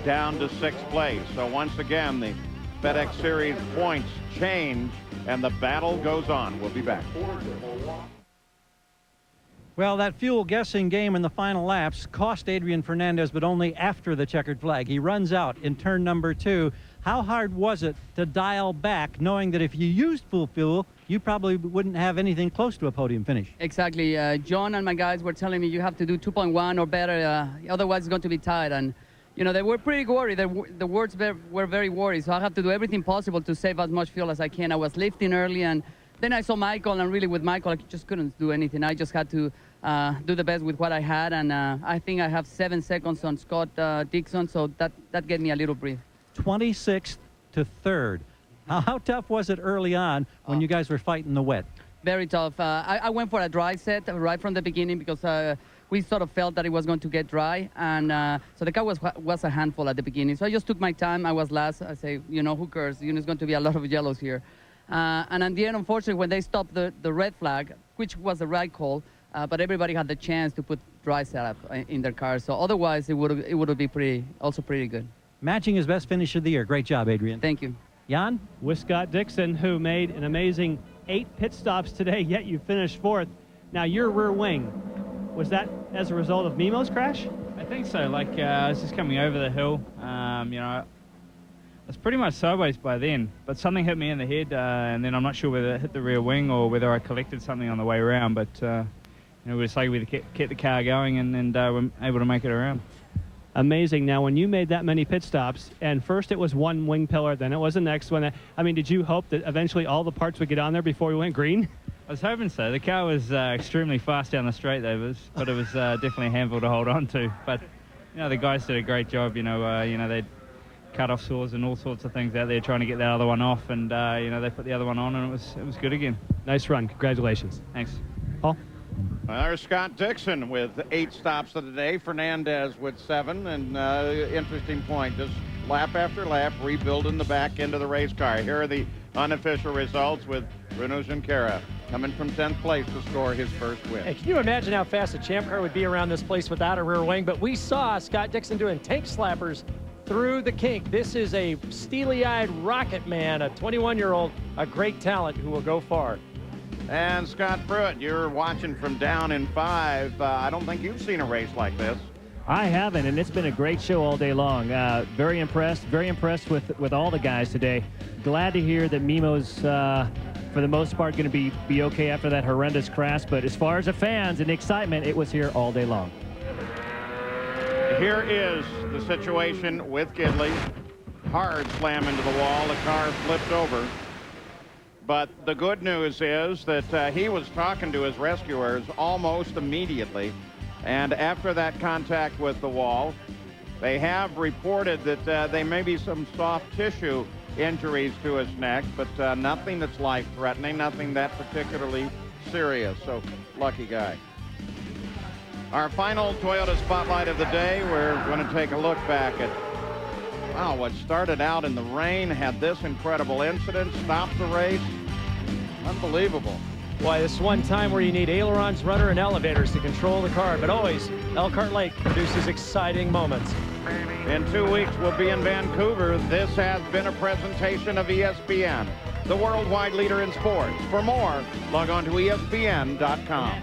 down to 6th place. So once again, the FedEx Series points change, and the battle goes on. We'll be back. Well, that fuel guessing game in the final laps cost Adrian Fernandez, but only after the checkered flag. He runs out in turn number 2. How hard was it to dial back, knowing that if you used full fuel, you probably wouldn't have anything close to a podium finish? Exactly. John and my guys were telling me you have to do 2.1 or better, otherwise it's going to be tight. And, you know, they were pretty worried. The words were very worried. So I have to do everything possible to save as much fuel as I can. I was lifting early, and then I saw Michael, and really with Michael, I just couldn't do anything. I just had to do the best with what I had, and I think I have 7 seconds on Scott Dixon, so that gave me a little breathe. 26th to 3rd. How tough was it early on when you guys were fighting the wet? Very tough. I went for a dry set right from the beginning because we sort of felt that it was going to get dry, and so the car was a handful at the beginning. So I just took my time. I was last. I say, you know, who cares? You know, it's going to be a lot of yellows here. And at the end, unfortunately, when they stopped the red flag, which was the right call, but everybody had the chance to put dry setup in their car. So otherwise, it would be pretty good. Matching his best finish of the year. Great job, Adrian. Thank you. Jan? With Scott Dixon, who made an amazing 8 pit stops today, yet you finished 4th. Now, your rear wing, was that as a result of Mimo's crash? I think so. Like, I was just coming over the hill. You know, was pretty much sideways by then, but something hit me in the head, and then I'm not sure whether it hit the rear wing or whether I collected something on the way around, but you know, we decided we kept the car going and were able to make it around. Amazing. Now, when you made that many pit stops, and first it was one wing pillar, then it was the next one, I mean, did you hope that eventually all the parts would get on there before we went green? I was hoping so. The car was extremely fast down the straight, though, but it was definitely a handful to hold on to. But you know, the guys did a great job. You know, they'd cut off saws and all sorts of things out there trying to get that other one off, and you know, they put the other one on, and it was good again. Nice run. Congratulations. Thanks. Paul? Well, there's Scott Dixon with 8 stops of the day. Fernandez with 7, and interesting point, just lap after lap, rebuilding the back end of the race car. Here are the unofficial results with Bruno Junqueira coming from 10th place to score his first win. Hey, can you imagine how fast a champ car would be around this place without a rear wing? But we saw Scott Dixon doing tank slappers through the kink. This is a steely-eyed rocket man, a 21-year-old, a great talent who will go far. And Scott Pruitt, you're watching from down in 5. I don't think you've seen a race like this. I haven't, and it's been a great show all day long. Very impressed with all the guys today. Glad to hear that Mimo's, for the most part, going to be okay after that horrendous crash. But as far as the fans and the excitement, it was here all day long. Here is the situation with Gidley. Hard slam into the wall. The car flipped over. But the good news is that he was talking to his rescuers almost immediately. And after that contact with the wall, they have reported that there may be some soft tissue injuries to his neck, but nothing that's life-threatening, nothing that particularly serious. So, lucky guy. Our final Toyota Spotlight of the day, we're going to take a look back at, wow, what started out in the rain, had this incredible incident, stopped the race. Unbelievable. Boy, this is one time where you need ailerons, rudder, and elevators to control the car, but always Elkhart Lake produces exciting moments. In 2 weeks, we'll be in Vancouver. This has been a presentation of ESPN, the worldwide leader in sports. For more, log on to ESPN.com.